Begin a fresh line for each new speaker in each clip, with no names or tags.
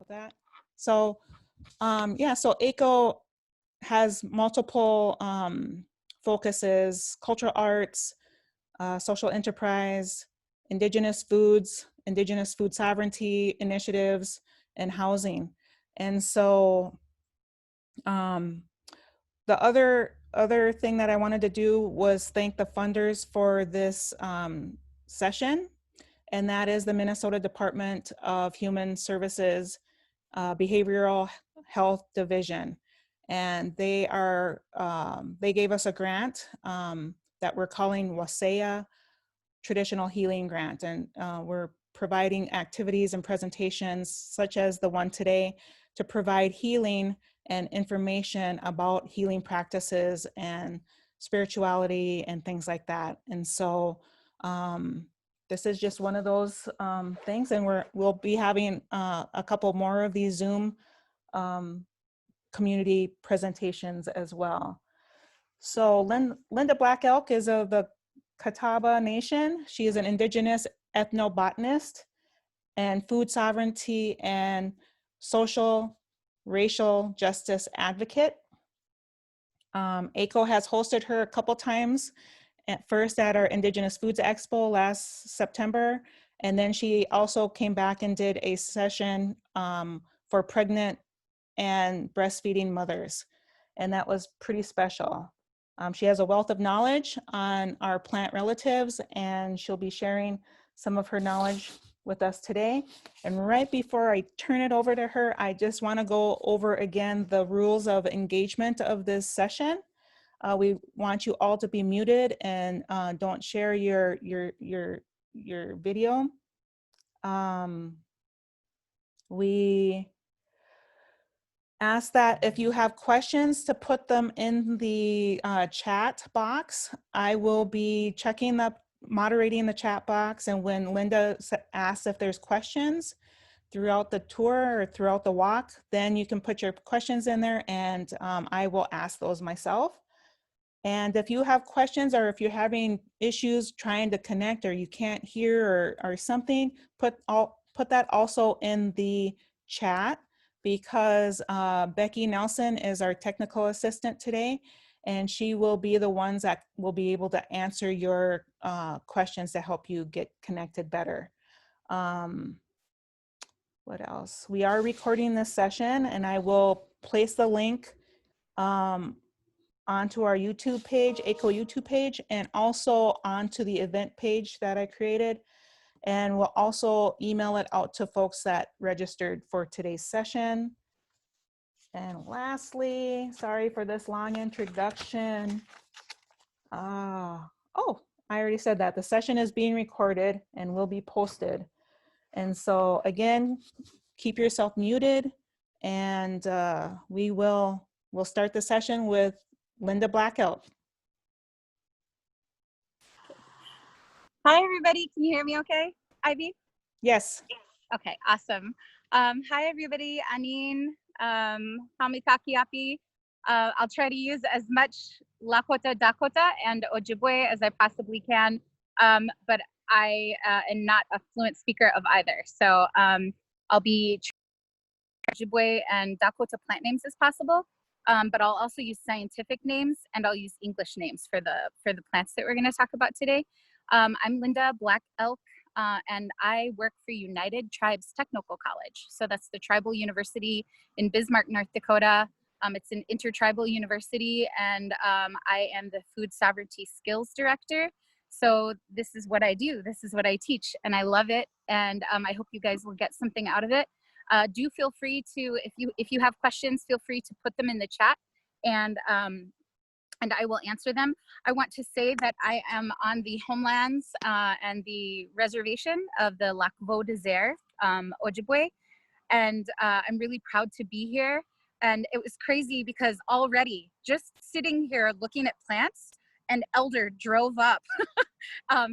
that. So yeah, so AICHO has multiple focuses: cultural arts, social enterprise, indigenous foods, indigenous food sovereignty initiatives, and housing. And so the other thing that I wanted to do was thank the funders for this session, and that is the Minnesota Department of Human Services Behavioral Health Division. And they are, they gave us a grant that we're calling WASEA Traditional Healing Grant. And we're providing activities and presentations such as the one today to provide healing and information about healing practices and spirituality and things like that. And so this is just one of those things, and we'll be having a couple more of these Zoom community presentations as well. So Linda Black Elk is of the Catawba Nation. She is an Indigenous ethnobotanist and food sovereignty and social racial justice advocate. AICHO has hosted her a couple times, at first at our Indigenous Foods Expo last September, and then she also came back and did a session for pregnant and breastfeeding mothers, and that was pretty special. She has a wealth of knowledge on our plant relatives, and she'll be sharing some of her knowledge with us today. And right before I turn it over to her, I just want to go over again the rules of engagement of this session. We want you all to be muted and don't share your video. We ask that if you have questions to put them in the chat box. I will be moderating the chat box, and when Linda asks if there's questions throughout the tour or throughout the walk, then you can put your questions in there, and I will ask those myself. And if you have questions, or if you're having issues trying to connect, or you can't hear or something, put that also in the chat, because Becky Nelson is our technical assistant today, and she will be the ones that will be able to answer your questions to help you get connected better. What else? We are recording this session, and I will place the link onto our YouTube page, AICHO YouTube page, and also onto the event page that I created. And we'll also email it out to folks that registered for today's session. And lastly, sorry for this long introduction. Oh, I already said that. The session is being recorded and will be posted. And so again, keep yourself muted, and we'll start the session with Linda Black Elk.
Hi, everybody. Can you hear me okay, Ivy?
Yes.
Okay, awesome. Hi, everybody. Anin, Hamitakiapi. I'll try to use as much Lakota, Dakota, and Ojibwe as I possibly can, but I am not a fluent speaker of either. So I'll be Ojibwe and Dakota plant names as possible. But I'll also use scientific names, and I'll use English names for the plants that we're going to talk about today. I'm Linda Black Elk, and I work for United Tribes Technical College. So that's the tribal university in Bismarck, North Dakota. It's an intertribal university, and I am the Food Sovereignty Skills Director. So this is what I do. This is what I teach, and I love it. And I hope you guys will get something out of it. Do feel free to, if you have questions, feel free to put them in the chat, and I will answer them. I want to say that I am on the homelands and the reservation of the Lac Vaux Desert, Ojibwe, and I'm really proud to be here. And it was crazy because already just sitting here looking at plants, an elder drove up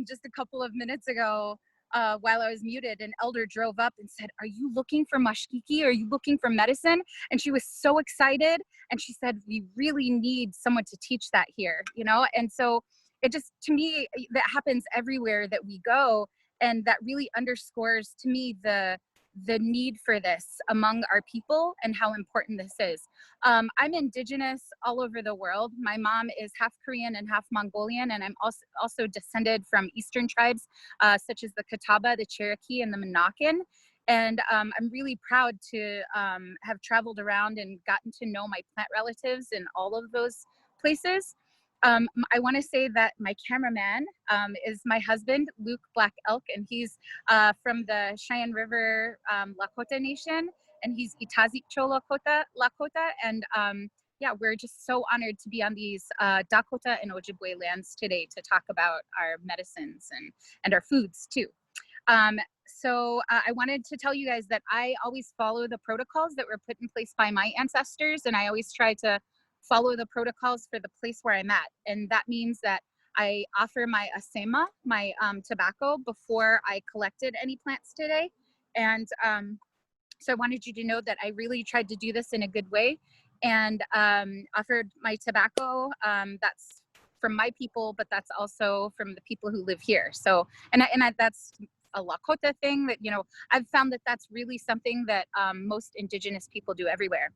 just a couple of minutes ago. While I was muted, an elder drove up and said, "Are you looking for mashkiki? Are you looking for medicine?" And she was so excited. And she said, "We really need someone to teach that here," you know? And so it just, to me, that happens everywhere that we go. And that really underscores to me the the need for this among our people and how important this is. I'm Indigenous all over the world. My mom is half Korean and half Mongolian, and I'm also descended from Eastern tribes, such as the Catawba, the Cherokee, and the Monacan. And I'm really proud to have traveled around and gotten to know my plant relatives in all of those places. I want to say that my cameraman is my husband, Luke Black Elk, and he's from the Cheyenne River Lakota Nation, and he's AICHO Lakota. And yeah, we're just so honored to be on these Dakota and Ojibwe lands today to talk about our medicines and our foods too. I wanted to tell you guys that I always follow the protocols that were put in place by my ancestors, and I always try to follow the protocols for the place where I'm at. And that means that I offer my asema, my tobacco, before I collected any plants today. And so I wanted you to know that I really tried to do this in a good way, and offered my tobacco. That's from my people, but that's also from the people who live here. So, that's a Lakota thing that, I've found that that's really something that most Indigenous people do everywhere.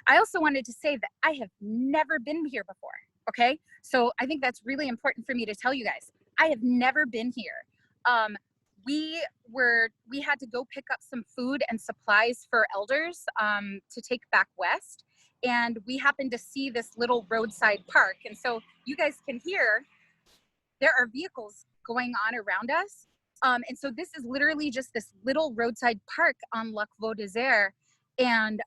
I also wanted to say that I have never been here before, okay? So I think that's really important for me to tell you guys. I have never been here. We had to go pick up some food and supplies for elders to take back west. And we happened to see this little roadside park. And so you guys can hear there are vehicles going on around us. And so this is literally just this little roadside park on Lac Vaux Désert. And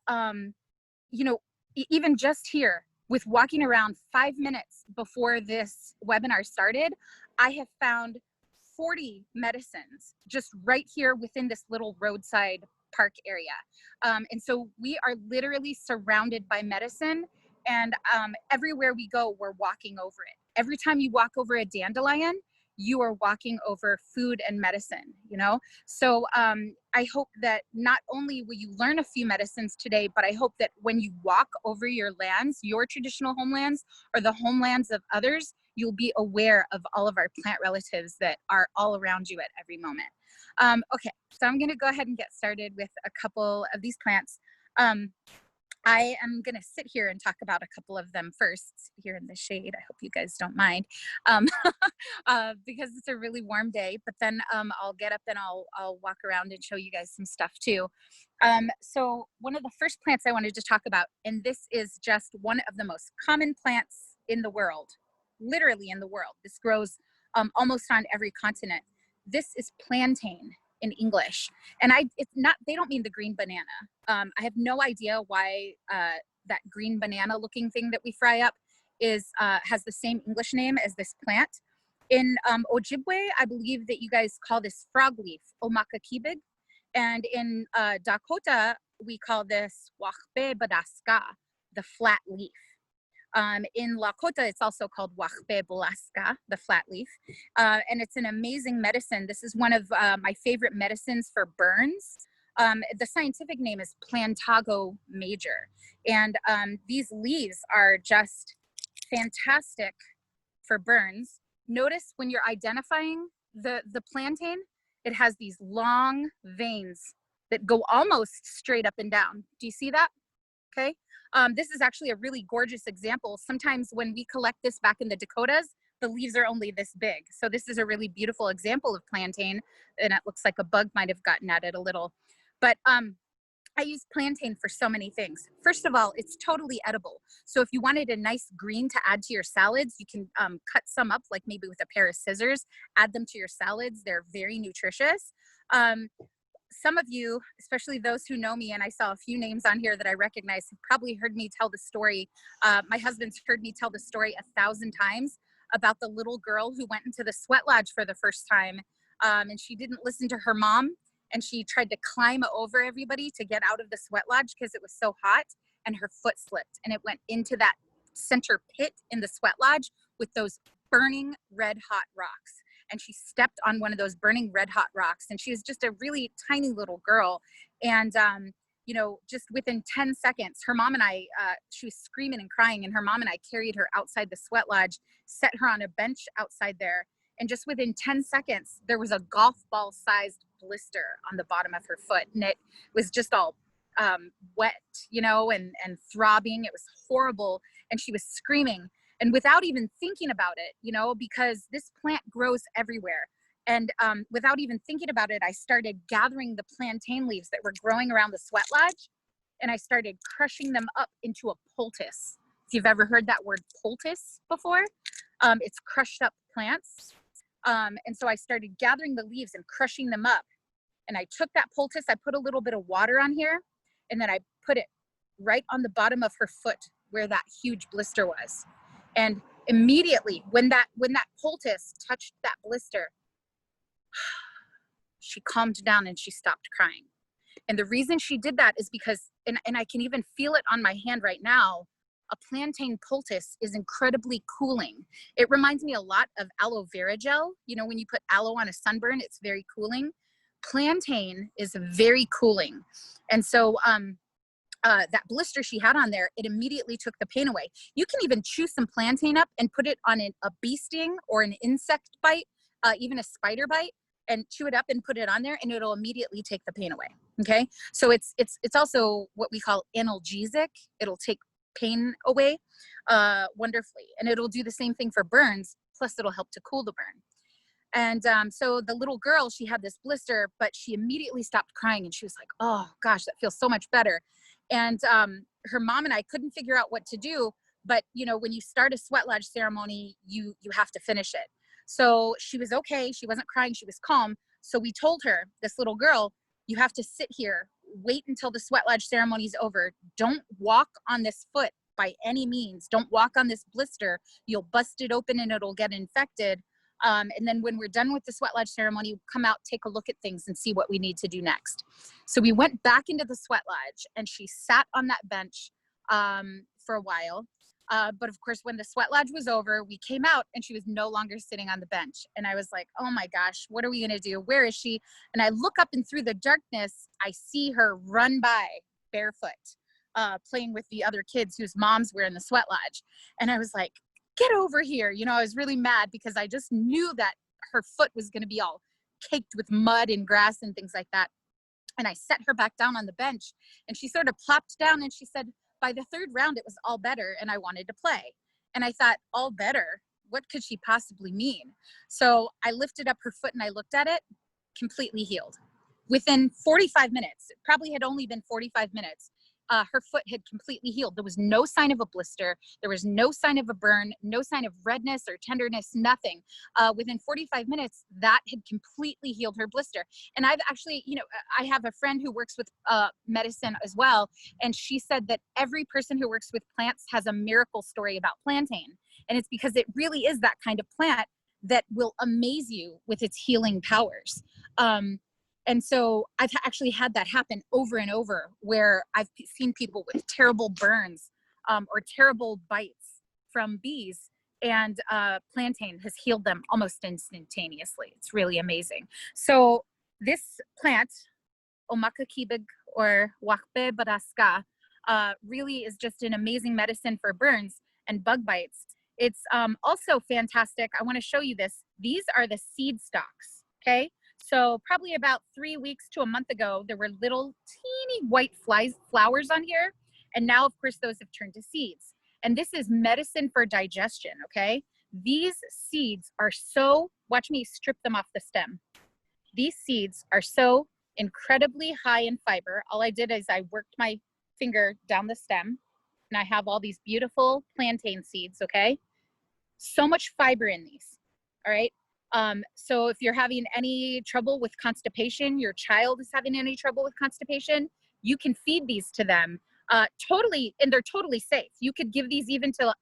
even just here with walking around 5 minutes before this webinar started, I have found 40 medicines just right here within this little roadside park area. And so we are literally surrounded by medicine, and everywhere we go, we're walking over it. Every time you walk over a dandelion, you are walking over food and medicine, So I hope that not only will you learn a few medicines today, but I hope that when you walk over your lands, your traditional homelands or the homelands of others, you'll be aware of all of our plant relatives that are all around you at every moment. Okay, so I'm gonna go ahead and get started with a couple of these plants. I am going to sit here and talk about a couple of them first here in the shade. I hope you guys don't mind because it's a really warm day, but then I'll get up and I'll walk around and show you guys some stuff too. So one of the first plants I wanted to talk about, and this is just one of the most common plants in the world, literally in the world. This grows almost on every continent. This is plantain in English. And they don't mean the green banana. I have no idea why that green banana looking thing that we fry up has the same English name as this plant. In Ojibwe, I believe that you guys call this frog leaf, omakakibig. And in Dakota, we call this wachbe badaska, the flat leaf. In Lakota, it's also called wachbe bolaska, the flat leaf. And it's an amazing medicine. This is one of my favorite medicines for burns. The scientific name is Plantago major. And these leaves are just fantastic for burns. Notice when you're identifying the plantain, it has these long veins that go almost straight up and down. Do you see that? Okay. This is actually a really gorgeous example. Sometimes when we collect this back in the Dakotas, the leaves are only this big. So this is a really beautiful example of plantain, and it looks like a bug might have gotten at it a little. But I use plantain for so many things. First of all, it's totally edible. So if you wanted a nice green to add to your salads, you can cut some up, like maybe with a pair of scissors, add them to your salads. They're very nutritious. Some of you, especially those who know me, and I saw a few names on here that I recognize, have probably heard me tell the story. My husband's heard me tell the story 1,000 times about the little girl who went into the sweat lodge for the first time, and she didn't listen to her mom, and she tried to climb over everybody to get out of the sweat lodge because it was so hot, and her foot slipped, and it went into that center pit in the sweat lodge with those burning red hot rocks. And she stepped on one of those burning red hot rocks, and she was just a really tiny little girl. And just within 10 seconds, her mom and I, she was screaming and crying, and her mom and I carried her outside the sweat lodge, set her on a bench outside there, and just within 10 seconds, there was a golf ball sized blister on the bottom of her foot, and it was just all wet, you know, and throbbing. It was horrible, and she was screaming, and without even thinking about it, you know, because this plant grows everywhere. And without even thinking about it, I started gathering the plantain leaves that were growing around the sweat lodge, and I started crushing them up into a poultice. If you've ever heard that word poultice before, it's crushed up plants. And so I started gathering the leaves and crushing them up. And I took that poultice, I put a little bit of water on here, and then I put it right on the bottom of her foot where that huge blister was. And immediately when that poultice touched that blister, she calmed down and she stopped crying. And the reason she did that is because, and I can even feel it on my hand right now, a plantain poultice is incredibly cooling. It reminds me a lot of aloe vera gel. You know, when you put aloe on a sunburn, it's very cooling. Plantain is very cooling. And so that blister she had on there, it immediately took the pain away. You can even chew some plantain up and put it on a bee sting or an insect bite, even a spider bite, and chew it up and put it on there, and it'll immediately take the pain away. Okay, so it's also what we call analgesic. It'll take pain away wonderfully, and it'll do the same thing for burns, plus it'll help to cool the burn. And so the little girl, she had this blister, but she immediately stopped crying, and she was like, oh gosh, that feels so much better. And her mom and I couldn't figure out what to do, but you know, when you start a sweat lodge ceremony, you have to finish it. So she was okay, she wasn't crying, she was calm. So we told her, this little girl, you have to sit here, wait until the sweat lodge ceremony is over. Don't walk on this foot by any means. Don't walk on this blister. You'll bust it open and it'll get infected. And then when we're done with the sweat lodge ceremony, come out, take a look at things and see what we need to do next. So we went back into the sweat lodge and she sat on that bench for a while. But of course, when the sweat lodge was over, we came out and she was no longer sitting on the bench. And I was like, oh my gosh, what are we gonna do? Where is she? And I look up and through the darkness, I see her run by barefoot, playing with the other kids whose moms were in the sweat lodge. And I was like, get over here. You know, I was really mad because I just knew that her foot was gonna be all caked with mud and grass and things like that. And I set her back down on the bench and she sort of plopped down and she said, by the third round, it was all better and I wanted to play. And I thought, all better? What could she possibly mean? So I lifted up her foot and I looked at it, completely healed. Within 45 minutes, it probably had only been 45 minutes, her foot had completely healed. There was no sign of a blister. There was no sign of a burn, no sign of redness or tenderness, nothing. Within 45 minutes, that had completely healed her blister. And I've actually, you know, I have a friend who works with medicine as well. And she said that every person who works with plants has a miracle story about plantain. And it's because it really is that kind of plant that will amaze you with its healing powers. And so I've actually had that happen over and over where I've seen people with terrible burns or terrible bites from bees, and plantain has healed them almost instantaneously. It's really amazing. So this plant, Omakakibig or Wakbe Baraska, really is just an amazing medicine for burns and bug bites. It's also fantastic. I want to show you this. These are the seed stalks, okay? So probably about 3 weeks to a month ago, there were little teeny white flowers on here. And now, of course, those have turned to seeds. And this is medicine for digestion, okay? These seeds are so, watch me strip them off the stem. These seeds are so incredibly high in fiber. All I did is I worked my finger down the stem and I have all these beautiful plantain seeds, okay? So much fiber in these, all right? So if you're having any trouble with constipation, your child is having any trouble with constipation, you can feed these to them totally, and they're totally safe. You could give these even to,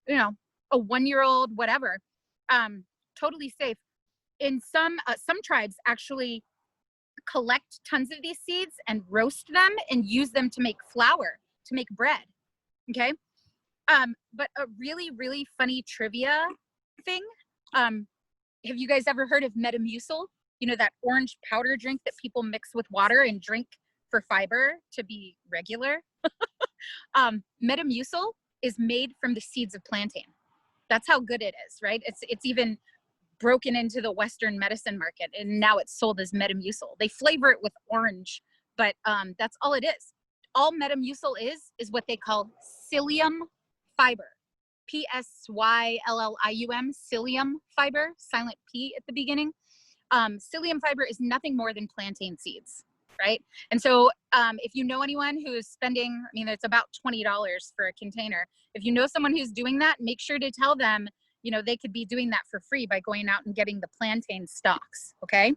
you know, a 1-year-old, whatever, totally safe. In some tribes actually collect tons of these seeds and roast them and use them to make flour, to make bread, okay? But a really, really funny trivia thing, have you guys ever heard of Metamucil? You know, that orange powder drink that people mix with water and drink for fiber to be regular? Metamucil is made from the seeds of plantain. That's how good it is, right? It's even broken into the Western medicine market, and now it's sold as Metamucil. They flavor it with orange, but that's all it is. All Metamucil is what they call psyllium fiber. Psyllium, psyllium fiber, silent P at the beginning. Psyllium fiber is nothing more than plantain seeds, right? And so if you know anyone who's spending, I mean, it's about $20 for a container. If you know someone who's doing that, make sure to tell them, you know, they could be doing that for free by going out and getting the plantain stalks, okay?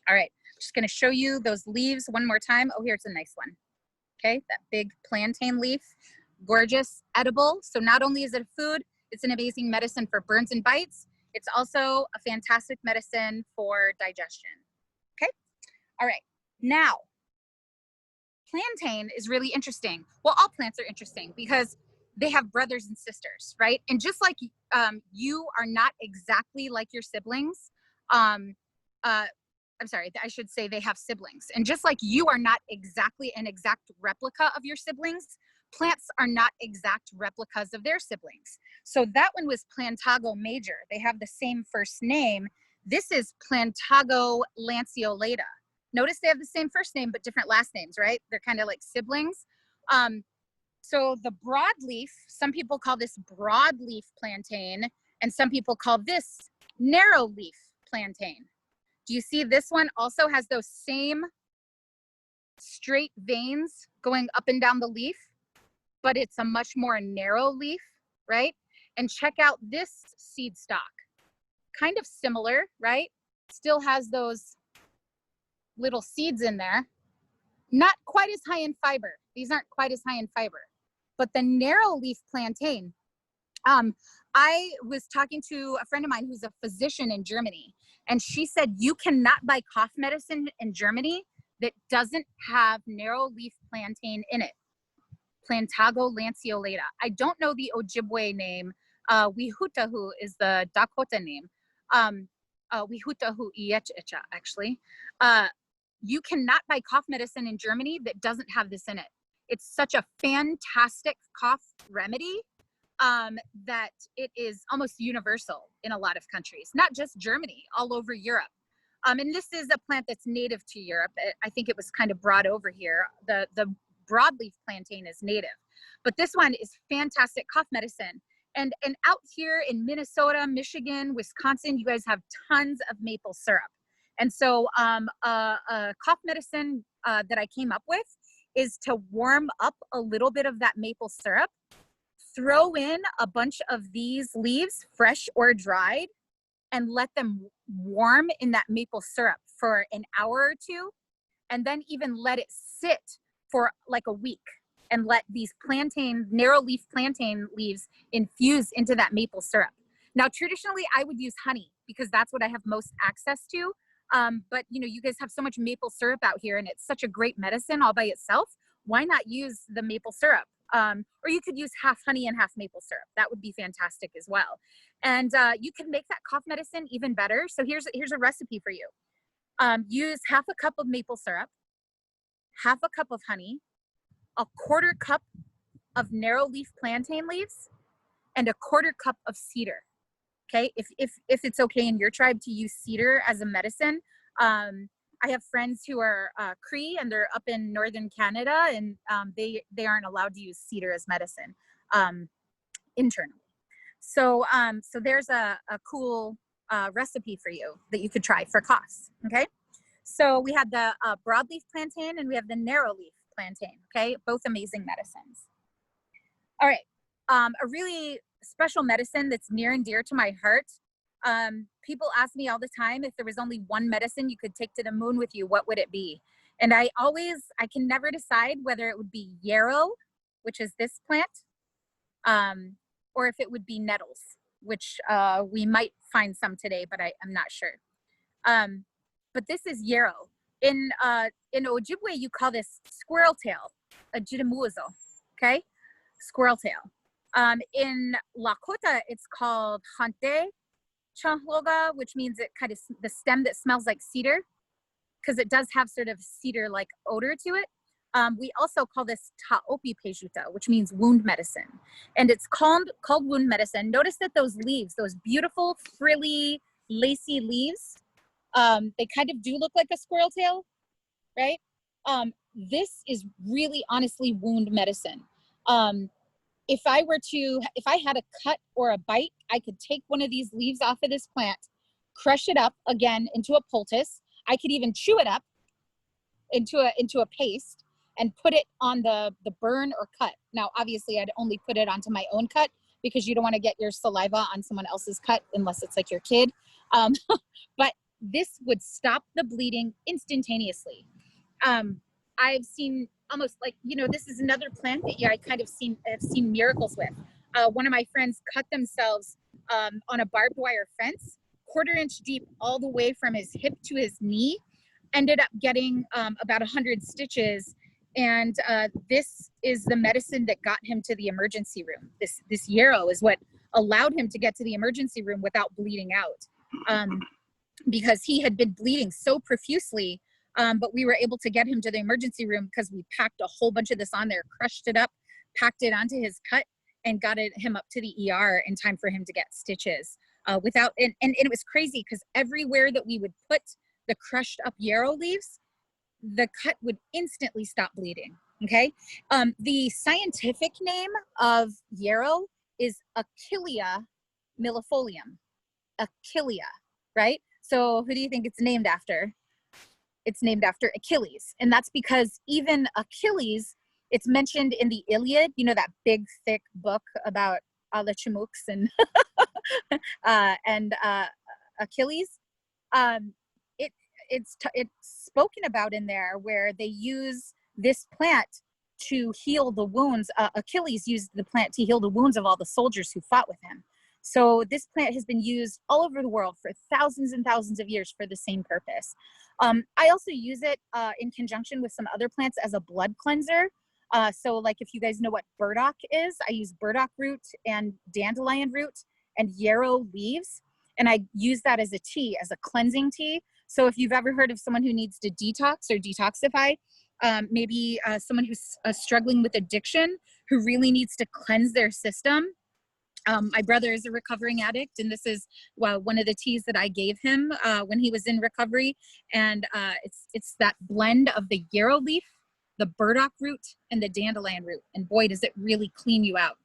All right, just gonna show you those leaves one more time. Oh, here's a nice one, okay? That big plantain leaf, gorgeous, edible. So not only is it a food, it's an amazing medicine for burns and bites. It's also a fantastic medicine for digestion, okay? All right, now, plantain is really interesting. Well, all plants are interesting because they have brothers and sisters, right? And just like you are not exactly like your siblings, I'm sorry, I should say they have siblings. And just like you are not exactly an exact replica of your siblings, plants are not exact replicas of their siblings. So that one was Plantago major. They have the same first name. This is Plantago lanceolata. Notice they have the same first name, but different last names, right? They're kind of like siblings. So the broadleaf, some people call this broadleaf plantain, and some people call this narrowleaf plantain. Do you see this one also has those same straight veins going up and down the leaf, but it's a much more narrow leaf, right? And check out this seed stalk. Kind of similar, right? Still has those little seeds in there. Not quite as high in fiber. These aren't quite as high in fiber. But the narrow leaf plantain, I was talking to a friend of mine who's a physician in Germany, and she said you cannot buy cough medicine in Germany that doesn't have narrow leaf plantain in it. Plantago lanceolata. I don't know the Ojibwe name. Wihutahu is the Dakota name. Wihutahu Iechecha, actually. You cannot buy cough medicine in Germany that doesn't have this in it. It's such a fantastic cough remedy that it is almost universal in a lot of countries, not just Germany, all over Europe. And this is a plant that's native to Europe. I think it was kind of brought over here. The broadleaf plantain is native, but this one is fantastic cough medicine. And out here in Minnesota, Michigan, Wisconsin, you guys have tons of maple syrup. And so a cough medicine that I came up with is to warm up a little bit of that maple syrup, throw in a bunch of these leaves, fresh or dried, and let them warm in that maple syrup for an hour or two, and then even let it sit for like a week and let these plantain, narrow leaf plantain leaves infuse into that maple syrup. Now, traditionally, I would use honey because that's what I have most access to. But you know, you guys have so much maple syrup out here and it's such a great medicine all by itself. Why not use the maple syrup? Or you could use half honey and half maple syrup. That would be fantastic as well. And you can make that cough medicine even better. So here's a recipe for you. Use half a cup of maple syrup, half a cup of honey, a quarter cup of narrow leaf plantain leaves, and a quarter cup of cedar. Okay, if it's okay in your tribe to use cedar as a medicine. I have friends who are Cree and they're up in northern Canada, and they aren't allowed to use cedar as medicine internally. So so there's a cool recipe for you that you could try for coughs. Okay, so we have the broadleaf plantain and we have the narrow leaf plantain. Okay, both amazing medicines. All right, a really special medicine that's near and dear to my heart. People ask me all the time, if there was only one medicine you could take to the moon with you, what would it be? And I can never decide whether it would be yarrow, which is this plant, or if it would be nettles, which we might find some today, but I'm not sure. But this is yarrow. In Ojibwe, you call this squirrel tail, a jitamuazo, okay? Squirrel tail. In Lakota, it's called hante chahloga, which means it kind of the stem that smells like cedar, because it does have sort of cedar-like odor to it. We also call this taopi pejuta, which means wound medicine, and it's called wound medicine. Notice that those leaves, those beautiful frilly lacy leaves. They kind of do look like a squirrel tail, right? This is really honestly wound medicine. If I had a cut or a bite, I could take one of these leaves off of this plant, crush it up again into a poultice. I could even chew it up into a paste and put it on the burn or cut. Now, obviously, I'd only put it onto my own cut because you don't want to get your saliva on someone else's cut unless it's like your kid. But this would stop the bleeding instantaneously. I've seen almost like, this is another plant that I kind of have seen miracles with. One of my friends cut themselves on a barbed wire fence, 1/4 inch deep, all the way from his hip to his knee, ended up getting about 100 stitches. And this is the medicine that got him to the emergency room. This Yarrow is what allowed him to get to the emergency room without bleeding out, because he had been bleeding so profusely. But we were able to get him to the emergency room because we packed a whole bunch of this on there, crushed it up, packed it onto his cut, and got him up to the ER in time for him to get stitches. And it was crazy because everywhere that we would put the crushed up Yarrow leaves, the cut would instantly stop bleeding. Okay. The scientific name of Yarrow is Achillea millefolium. Achillea, right? So who do you think it's named after? It's named after Achilles. And that's because even Achilles, it's mentioned in the Iliad, that big, thick book about the Chamuks and, Achilles. It's spoken about in there where they use this plant to heal the wounds. Achilles used the plant to heal the wounds of all the soldiers who fought with him. So this plant has been used all over the world for thousands and thousands of years for the same purpose. I also use it in conjunction with some other plants as a blood cleanser. So like if you guys know what burdock is, I use burdock root and dandelion root and yarrow leaves. And I use that as a tea, as a cleansing tea. So if you've ever heard of someone who needs to detox or detoxify, maybe someone who's struggling with addiction, who really needs to cleanse their system. My brother is a recovering addict, and this is one of the teas that I gave him when he was in recovery. And it's that blend of the yarrow leaf, the burdock root, and the dandelion root. And boy, does it really clean you out,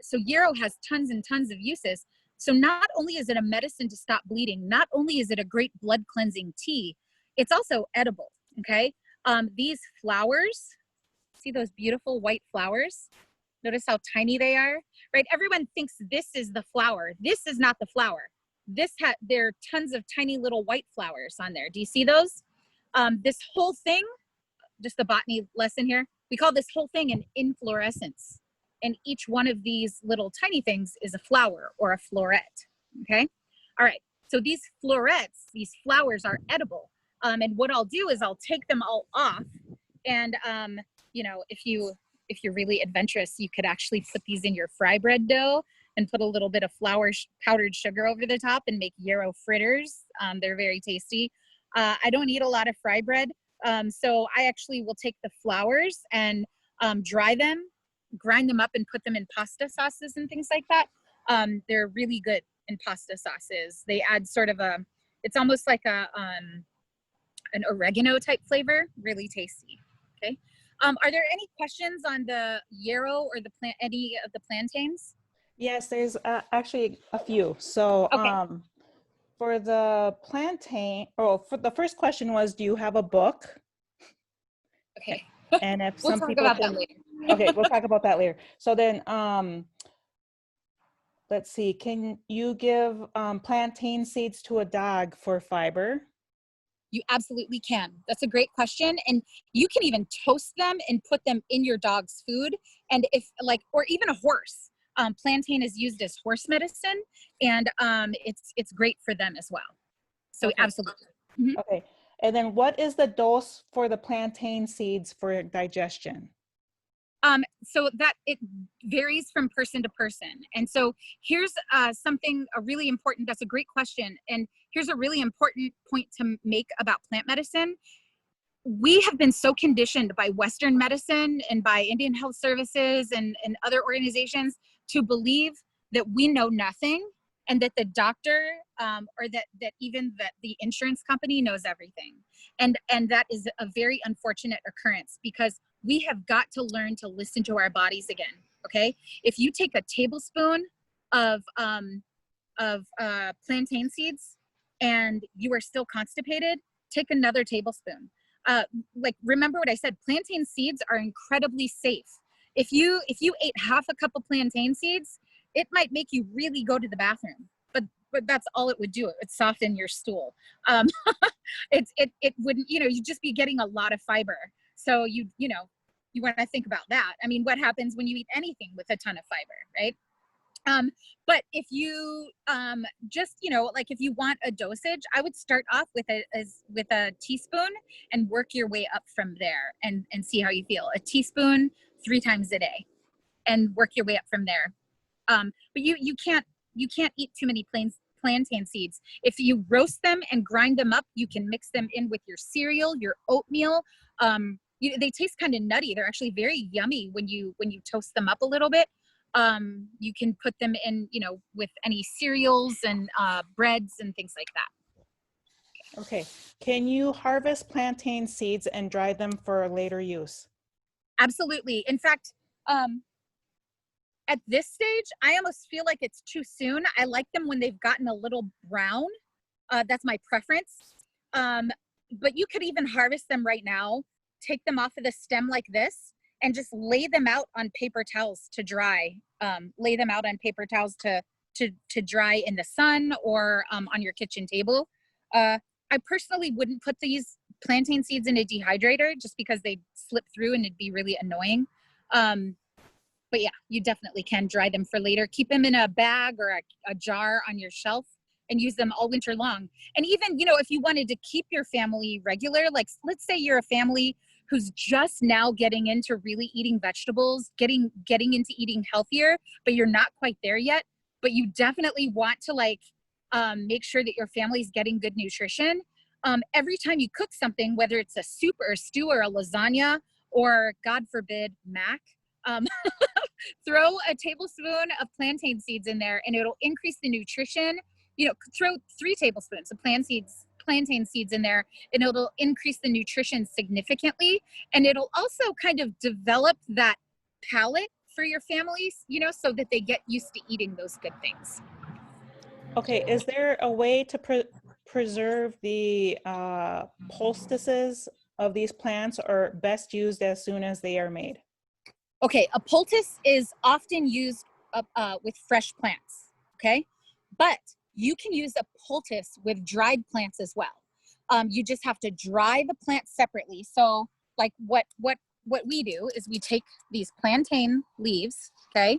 So yarrow has tons and tons of uses. So not only is it a medicine to stop bleeding, not only is it a great blood cleansing tea, it's also edible, okay? These flowers, see those beautiful white flowers? Notice how tiny they are, right? Everyone thinks this is the flower. This is not the flower. There are tons of tiny little white flowers on there. Do you see those? This whole thing, just the botany lesson here, we call this whole thing an inflorescence. And each one of these little tiny things is a flower or a floret, okay? All right, so these florets, these flowers are edible. And what I'll do is I'll take them all off. And, if you're really adventurous, you could actually put these in your fry bread dough and put a little bit of powdered sugar over the top and make yarrow fritters. They're very tasty. I don't eat a lot of fry bread. So I actually will take the flowers and dry them, grind them up and put them in pasta sauces and things like that. They're really good in pasta sauces. They add sort of it's almost like an oregano type flavor, really tasty, okay? Are there any questions on the yarrow or any of the plantains?
Yes, there's actually a few. So
Okay.
for the plantain, for the first question was, do you have a book?
Okay.
And if
We'll
some
talk
people
about that later.
Okay, we'll talk about that later. So then, let's see, can you give plantain seeds to a dog for fiber?
You absolutely can. That's a great question. And you can even toast them and put them in your dog's food. And or even a horse. Plantain is used as horse medicine, and it's great for them as well. So
Okay.
absolutely. Mm-hmm.
Okay. And then what is the dose for the plantain seeds for digestion?
So that it varies from person to person. And so here's something really important. That's a great question. And here's a really important point to make about plant medicine. We have been so conditioned by Western medicine and by Indian Health Services and other organizations to believe that we know nothing and that the doctor or that even the insurance company knows everything. And that is a very unfortunate occurrence, because we have got to learn to listen to our bodies again. Okay. If you take a tablespoon of plantain seeds and you are still constipated, take another tablespoon. Like, remember what I said, plantain seeds are incredibly safe. If you ate half a cup of plantain seeds, it might make you really go to the bathroom, but that's all it would do. It would soften your stool. It wouldn't, you'd just be getting a lot of fiber. So you want to think about that. I mean, what happens when you eat anything with a ton of fiber, right? But if you just, like if you want a dosage, I would start off with a teaspoon and work your way up from there and see how you feel. A teaspoon 3 times a day and work your way up from there. But you can't eat too many plantain seeds. If you roast them and grind them up, you can mix them in with your cereal, your oatmeal. They taste kind of nutty. They're actually very yummy when you toast them up a little bit. You can put them in, with any cereals and breads and things like that.
Okay. Can you harvest plantain seeds and dry them for later use?
Absolutely. In fact, at this stage, I almost feel like it's too soon. I like them when they've gotten a little brown. That's my preference. But you could even harvest them right now, take them off of the stem like this, and just lay them out on paper towels to dry. Lay them out on paper towels to dry in the sun or on your kitchen table. I personally wouldn't put these plantain seeds in a dehydrator just because they'd slip through and it'd be really annoying. But yeah, you definitely can dry them for later. Keep them in a bag or a jar on your shelf and use them all winter long. And even, if you wanted to keep your family regular, like let's say you're a family who's just now getting into really eating vegetables, getting into eating healthier, but you're not quite there yet, but you definitely want to make sure that your family's getting good nutrition. Every time you cook something, whether it's a soup or a stew or a lasagna, or God forbid, mac, throw a tablespoon of plantain seeds in there and it'll increase the nutrition. Throw 3 tablespoons of plantain seeds in there and it'll increase the nutrition significantly. And it'll also kind of develop that palate for your families, so that they get used to eating those good things.
Okay, is there a way to preserve the poultices of these plants, or best used as soon as they are made?
Okay, a poultice is often used with fresh plants, okay? But you can use a poultice with dried plants as well. You just have to dry the plant separately. So like what we do is we take these plantain leaves, okay?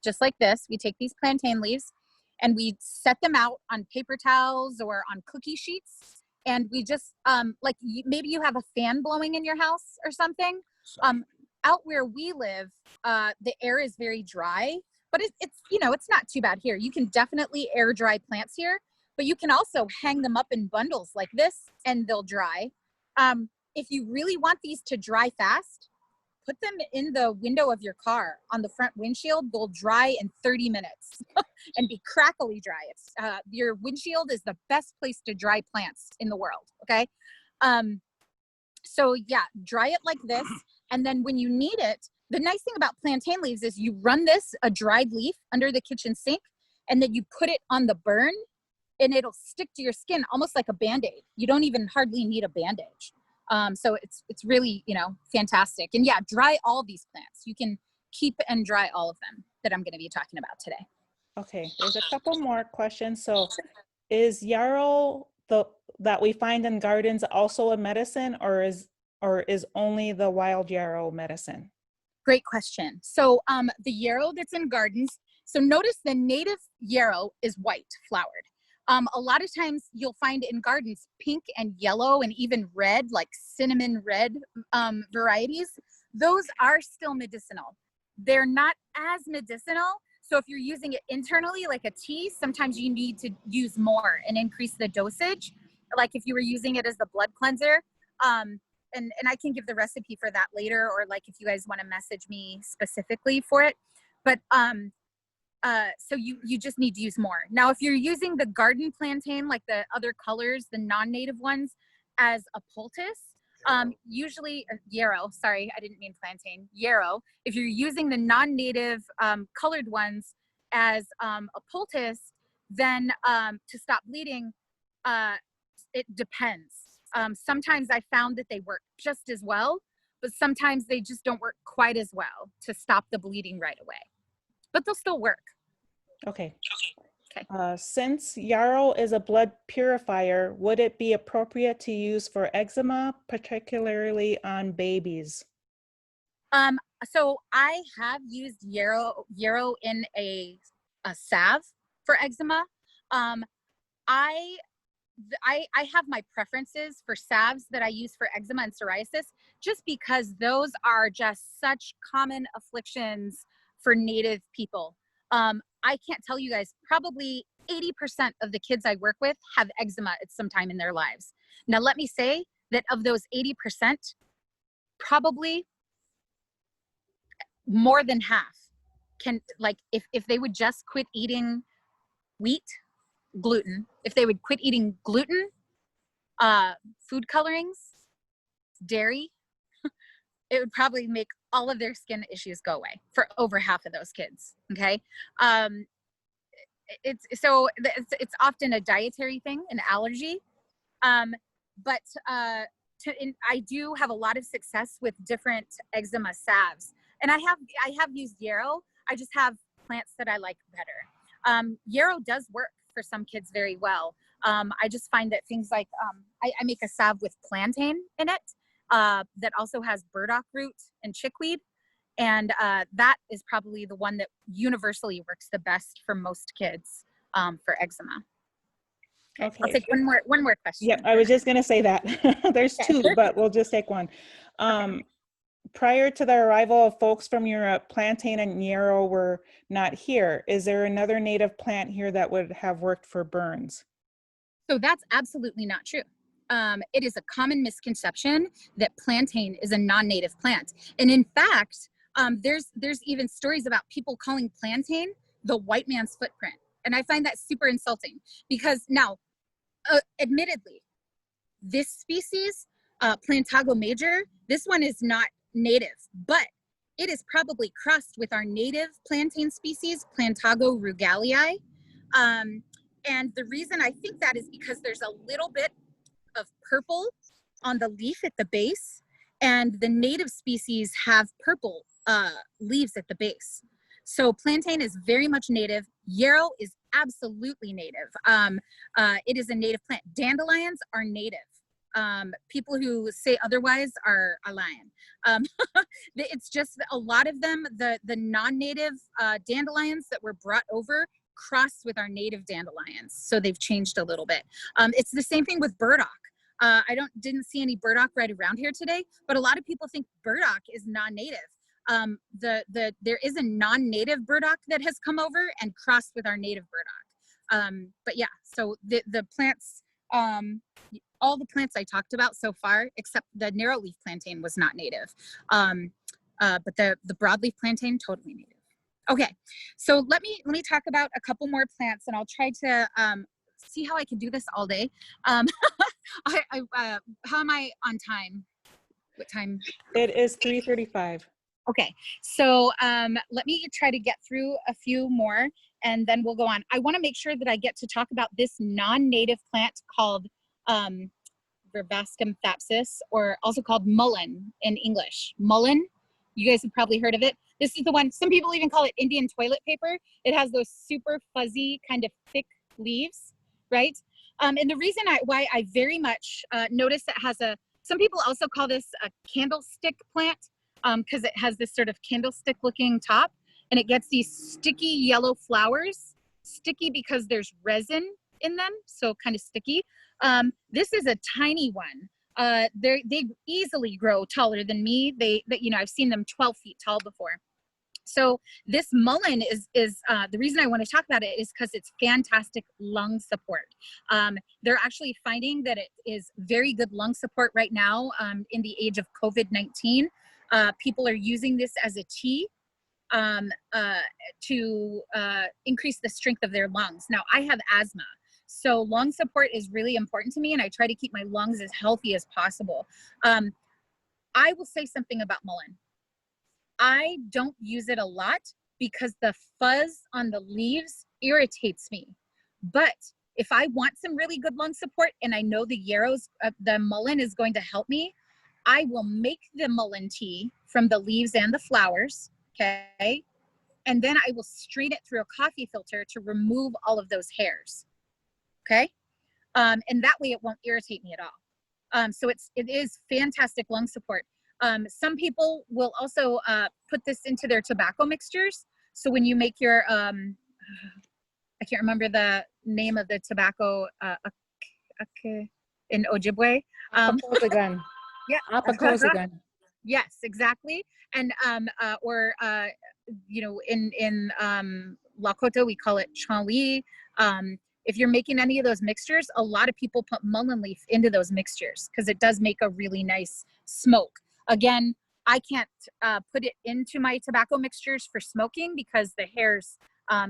Just like this, we take these plantain leaves and we set them out on paper towels or on cookie sheets. And we just, maybe you have a fan blowing in your house or something. Out where we live, the air is very dry, but it's not too bad here. You can definitely air dry plants here, but you can also hang them up in bundles like this and they'll dry. If you really want these to dry fast, put them in the window of your car on the front windshield. They'll dry in 30 minutes and be crackly dry. Your windshield is the best place to dry plants in the world, okay? So yeah, dry it like this. And then when you need it, the nice thing about plantain leaves is you run a dried leaf under the kitchen sink, and then you put it on the burn and it'll stick to your skin almost like a Band-Aid. You don't even hardly need a bandage. So it's really, fantastic. And yeah, dry all these plants. You can keep and dry all of them that I'm going to be talking about today.
Okay, there's a couple more questions. So is yarrow that we find in gardens also a medicine, or is only the wild yarrow medicine?
Great question. So the yarrow that's in gardens, so notice the native yarrow is white flowered. A lot of times you'll find in gardens pink and yellow and even red, like cinnamon red varieties. Those are still medicinal. They're not as medicinal. So if you're using it internally like a tea, sometimes you need to use more and increase the dosage. Like if you were using it as the blood cleanser. And I can give the recipe for that later, or like if you guys want to message me specifically for it. But So you just need to use more. Now, if you're using the garden plantain, like the other colors, the non-native ones, as a poultice, usually yarrow, sorry, I didn't mean plantain, yarrow. If you're using the non-native colored ones as a poultice, then to stop bleeding, it depends. Sometimes I found that they work just as well, but sometimes they just don't work quite as well to stop the bleeding right away. But they'll still work.
Okay.
Okay.
Since yarrow is a blood purifier, would it be appropriate to use for eczema, particularly on babies?
So I have used yarrow in a salve for eczema. I have my preferences for salves that I use for eczema and psoriasis, just because those are just such common afflictions for Native people. I can't tell you guys, probably 80% of the kids I work with have eczema at some time in their lives. Now, let me say that of those 80%, probably more than half can, like, if they would just quit eating wheat, gluten, if they would quit eating gluten, food colorings, dairy, it would probably make all of their skin issues go away for over half of those kids. Okay. It's often a dietary thing, an allergy. But I do have a lot of success with different eczema salves, and I have used yarrow. I just have plants that I like better. Yarrow does work for some kids very well. I just find that things like I make a salve with plantain in it that also has burdock root and chickweed, and that is probably the one that universally works the best for most kids for eczema. Okay. I'll take one more question.
Yeah, I was just going to say that. There's two, but we'll just take one. Prior to the arrival of folks from Europe, plantain and yarrow were not here. Is there another native plant here that would have worked for burns?
So that's absolutely not true. It is a common misconception that plantain is a non-native plant. And in fact, there's even stories about people calling plantain the white man's footprint. And I find that super insulting because now, admittedly, this species, Plantago major, this one is not native, but it is probably crossed with our native plantain species, Plantago rugalii. And the reason I think that is because there's a little bit of purple on the leaf at the base, and the native species have purple leaves at the base. So plantain is very much native. Yarrow is absolutely native. It is a native plant. Dandelions are native. People who say otherwise are lying. It's just a lot of them, the non-native dandelions that were brought over crossed with our native dandelions. So they've changed a little bit. It's the same thing with burdock. I didn't see any burdock right around here today, but a lot of people think burdock is non-native. There is a non-native burdock that has come over and crossed with our native burdock. But yeah, so the plants, all the plants I talked about so far, except the narrow leaf plantain was not native. But the broadleaf plantain, totally native. Okay, so let me talk about a couple more plants, and I'll try to see how I can do this all day. How am I on time? What time?
It is 3:35.
Okay, so let me try to get through a few more, and then we'll go on. I want to make sure that I get to talk about this non-native plant called Verbascum thapsus, or also called mullein in English. Mullein, you guys have probably heard of it. This is the one, some people even call it Indian toilet paper. It has those super fuzzy, kind of thick leaves, right? And the reason why I very much notice it has some people also call this a candlestick plant, because it has this sort of candlestick looking top, and it gets these sticky yellow flowers. Sticky because there's resin in them, so kind of sticky. This is a tiny one. They easily grow taller than me. I've seen them 12 feet tall before. So this mullein is the reason I want to talk about it is because it's fantastic lung support. They're actually finding that it is very good lung support right now in the age of COVID-19. People are using this as a tea. to increase the strength of their lungs. Now, I have asthma, so lung support is really important to me, and I try to keep my lungs as healthy as possible. I will say something about Mullein. I don't use it a lot because the fuzz on the leaves irritates me. But if I want some really good lung support and I know the Yarrows, the Mullein is going to help me, I will make the Mullein tea from the leaves and the flowers, okay? And then I will strain it through a coffee filter to remove all of those hairs, okay? And that way it won't irritate me at all. So it is fantastic lung support. Some people will also put this into their tobacco mixtures. So when you make your, I can't remember the name of the tobacco in Ojibwe. Yeah.
Apakosagan.
Yes, exactly. And you know, in Lakota we call it chanli. If you're making any of those mixtures, a lot of people put mullein leaf into those mixtures because it does make a really nice smoke. Again, I can't put it into my tobacco mixtures for smoking because the hairs,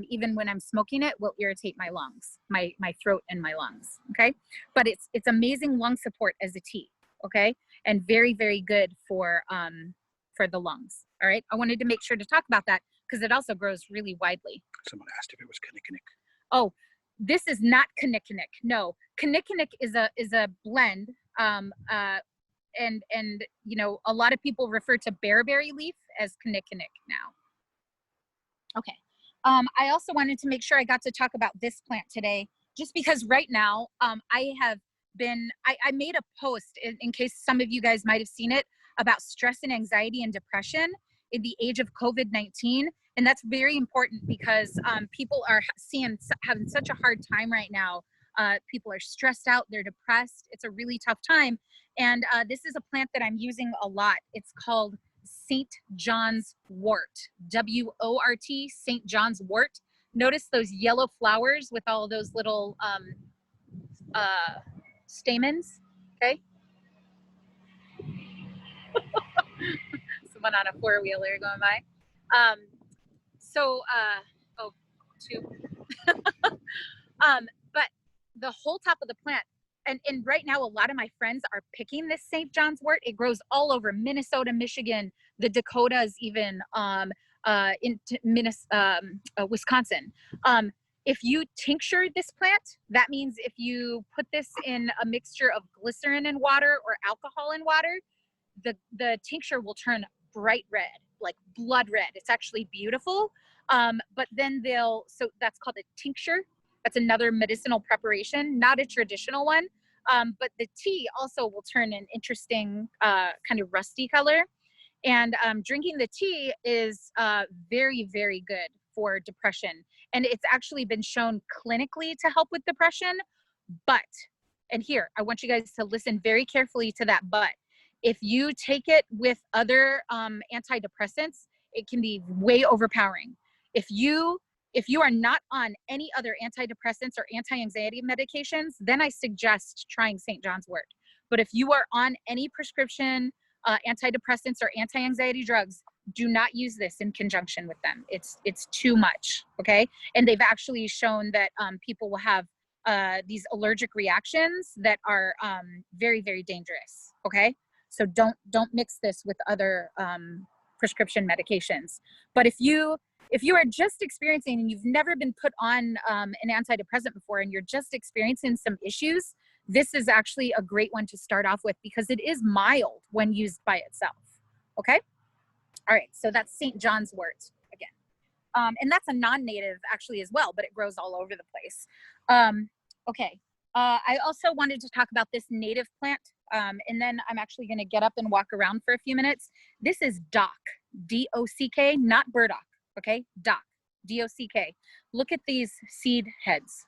even when I'm smoking it, will irritate my lungs, my throat and my lungs. Okay, but it's amazing lung support as a tea. Okay, and very, very good for the lungs. All right, I wanted to make sure to talk about that because it also grows really widely.
Someone asked if it was kinnikinnick.
Oh, this is not kinnikinnick. No, kinnikinnick is a blend. And you know, a lot of people refer to bearberry leaf as kinnikinnick now. Okay. I also wanted to make sure I got to talk about this plant today, just because right now I made a post in case some of you guys might have seen it about stress and anxiety and depression in the age of COVID-19. And that's very important because people are having such a hard time right now. People are stressed out, they're depressed. It's a really tough time. And this is a plant that I'm using a lot. It's called St. John's Wort, W-O-R-T, St. John's Wort. Notice those yellow flowers with all those little stamens, okay? Someone on a four-wheeler going by. Oh, two. But the whole top of the plant, and right now a lot of my friends are picking this St. John's Wort. It grows all over Minnesota, Michigan, the Dakotas, even Wisconsin. If you tincture this plant, that means if you put this in a mixture of glycerin and water or alcohol and water, the tincture will turn bright red, like blood red. It's actually beautiful. But then so that's called a tincture. That's another medicinal preparation, not a traditional one. But the tea also will turn an interesting kind of rusty color. And drinking the tea is very, very good for depression. And it's actually been shown clinically to help with depression. But, and here, I want you guys to listen very carefully to that but. If you take it with other antidepressants, it can be way overpowering. If you are not on any other antidepressants or anti-anxiety medications, then I suggest trying St. John's Wort. But if you are on any prescription antidepressants or anti-anxiety drugs, do not use this in conjunction with them. It's too much, okay? And they've actually shown that people will have these allergic reactions that are very, very dangerous, okay? So don't mix this with other prescription medications. But if you are just experiencing and you've never been put on an antidepressant before and you're just experiencing some issues, this is actually a great one to start off with because it is mild when used by itself, okay? All right, so that's St. John's Wort again. And that's a non-native actually as well, but it grows all over the place. Okay, I also wanted to talk about this native plant, and then I'm actually gonna get up and walk around for a few minutes. This is dock, D-O-C-K, not burdock, okay? Dock, D-O-C-K. Look at these seed heads,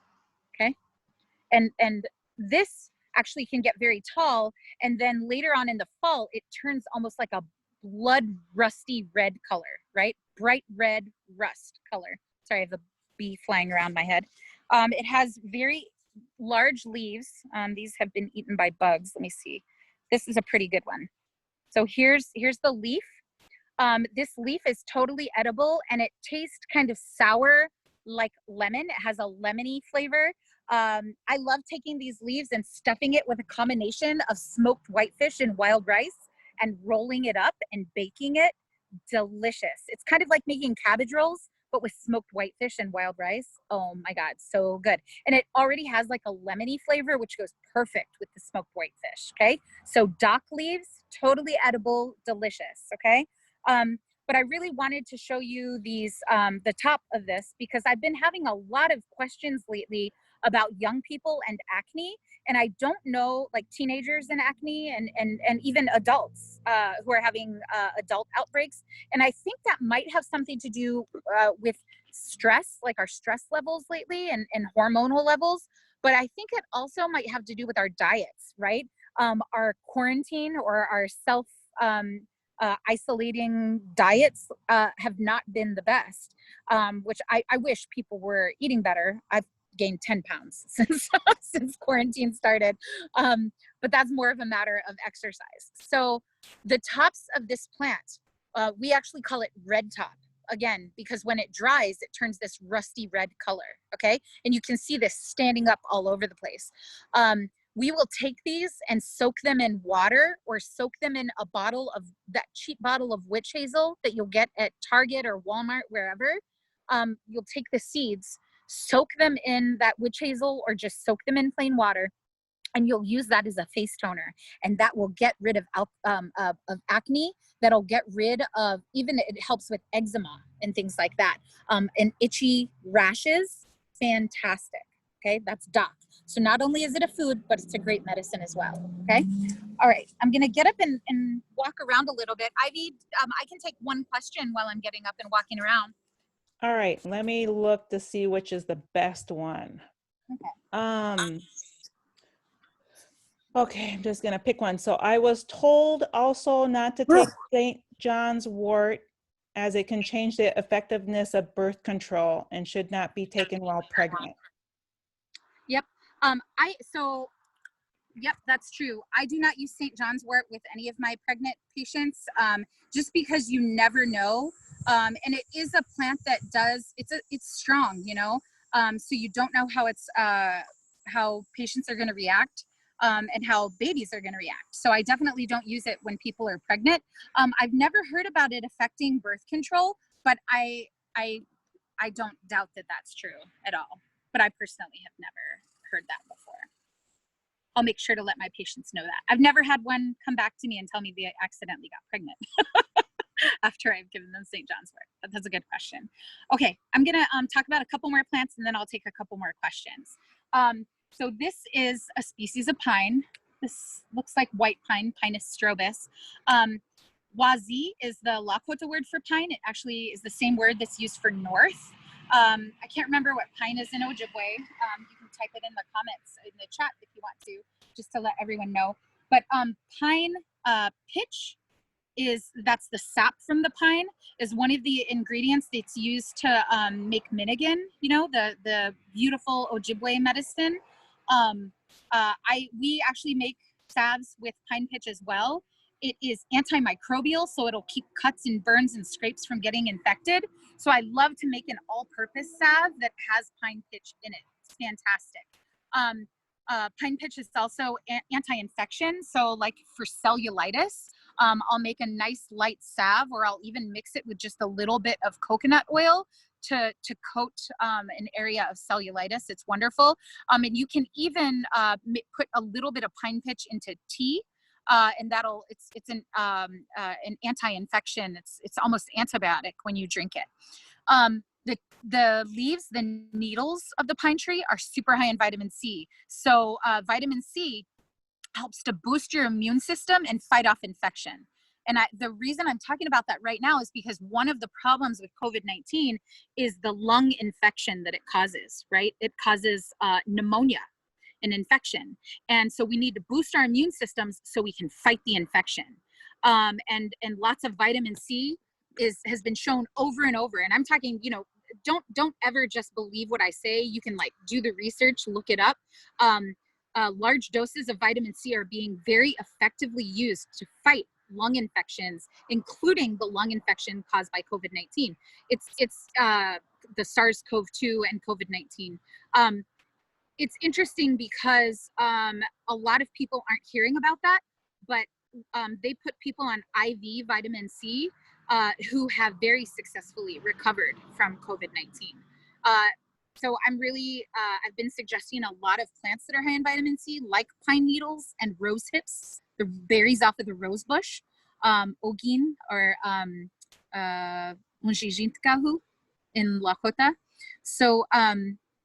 okay? And this actually can get very tall, and then later on in the fall, it turns almost like a blood rusty red color, right? Bright red rust color. Sorry, I have a bee flying around my head. It has very large leaves. These have been eaten by bugs. Let me see. This is a pretty good one. So here's the leaf. This leaf is totally edible and it tastes kind of sour like lemon. It has a lemony flavor. I love taking these leaves and stuffing it with a combination of smoked whitefish and wild rice and rolling it up and baking it. Delicious. It's kind of like making cabbage rolls, but with smoked whitefish and wild rice. Oh my God, so good. And it already has like a lemony flavor, which goes perfect with the smoked whitefish, okay? So dock leaves, totally edible, delicious, okay? But I really wanted to show you these, the top of this, because I've been having a lot of questions lately about young people and acne. And I don't know, like teenagers and acne and even adults who are having adult outbreaks. And I think that might have something to do with stress, like our stress levels lately and hormonal levels. But I think it also might have to do with our diets, right? Our quarantine or our self isolating diets have not been the best, which I wish people were eating better. I've gained 10 pounds since quarantine started, but that's more of a matter of exercise. So the tops of this plant, we actually call it red top, again, because when it dries, it turns this rusty red color, okay? And you can see this standing up all over the place. We will take these and soak them in water or soak them in a bottle of that cheap bottle of witch hazel that you'll get at Target or Walmart, wherever. You'll take the seeds, soak them in that witch hazel or just soak them in plain water, and you'll use that as a face toner, and that will get rid of acne. That'll get rid of, even it helps with eczema and things like that, and itchy rashes. Fantastic. Okay, that's dock. So not only is it a food, but it's a great medicine as well. Okay, all right, I'm gonna get up and walk around a little bit. Ivy, I can take one question while I'm getting up and walking around.
All right, let me look to see which is the best one.
Okay.
Okay, I'm just gonna pick one. So I was told also not to take St. John's wort, as it can change the effectiveness of birth control and should not be taken while pregnant.
Yep. Yep, that's true. I do not use St. John's wort with any of my pregnant patients, just because you never know. And it is a plant that it's strong, you know. So you don't know how patients are going to react, and how babies are going to react. So I definitely don't use it when people are pregnant. I've never heard about it affecting birth control, but I don't doubt that that's true at all. But I personally have never heard that before. I'll make sure to let my patients know that. I've never had one come back to me and tell me they accidentally got pregnant after I've given them St. John's wort. But that's a good question. Okay, I'm gonna talk about a couple more plants and then I'll take a couple more questions. So this is a species of pine. This looks like white pine, Pinus strobus. Wazi is the Lakota word for pine. It actually is the same word that's used for north. I can't remember what pine is in Ojibwe. You can type it in the comments in the chat if you want to, just to let everyone know. But pine pitch that's the sap from the pine, is one of the ingredients that's used to make Minigan, you know, the beautiful Ojibwe medicine. We actually make salves with pine pitch as well. It is antimicrobial, so it'll keep cuts and burns and scrapes from getting infected. So I love to make an all-purpose salve that has pine pitch in it. It's fantastic. Pine pitch is also anti-infection. So like for cellulitis, I'll make a nice light salve, or I'll even mix it with just a little bit of coconut oil to coat an area of cellulitis. It's wonderful. And you can even put a little bit of pine pitch into tea. And it's an anti-infection. It's almost antibiotic when you drink it. The leaves, the needles of the pine tree are super high in vitamin C. So vitamin C helps to boost your immune system and fight off infection. And the reason I'm talking about that right now is because one of the problems with COVID-19 is the lung infection that it causes, right? It causes pneumonia, an infection. And so we need to boost our immune systems so we can fight the infection. And lots of vitamin C has been shown over and over. And I'm talking, you know, don't ever just believe what I say. You can like do the research, look it up. Large doses of vitamin C are being very effectively used to fight lung infections, including the lung infection caused by COVID-19. It's the SARS-CoV-2 and COVID-19. It's interesting because a lot of people aren't hearing about that, but they put people on IV vitamin C who have very successfully recovered from COVID-19. So I'm really, I've been suggesting a lot of plants that are high in vitamin C, like pine needles and rose hips, the berries off of the rose bush, ogin or unjijintkahu in Lakota. So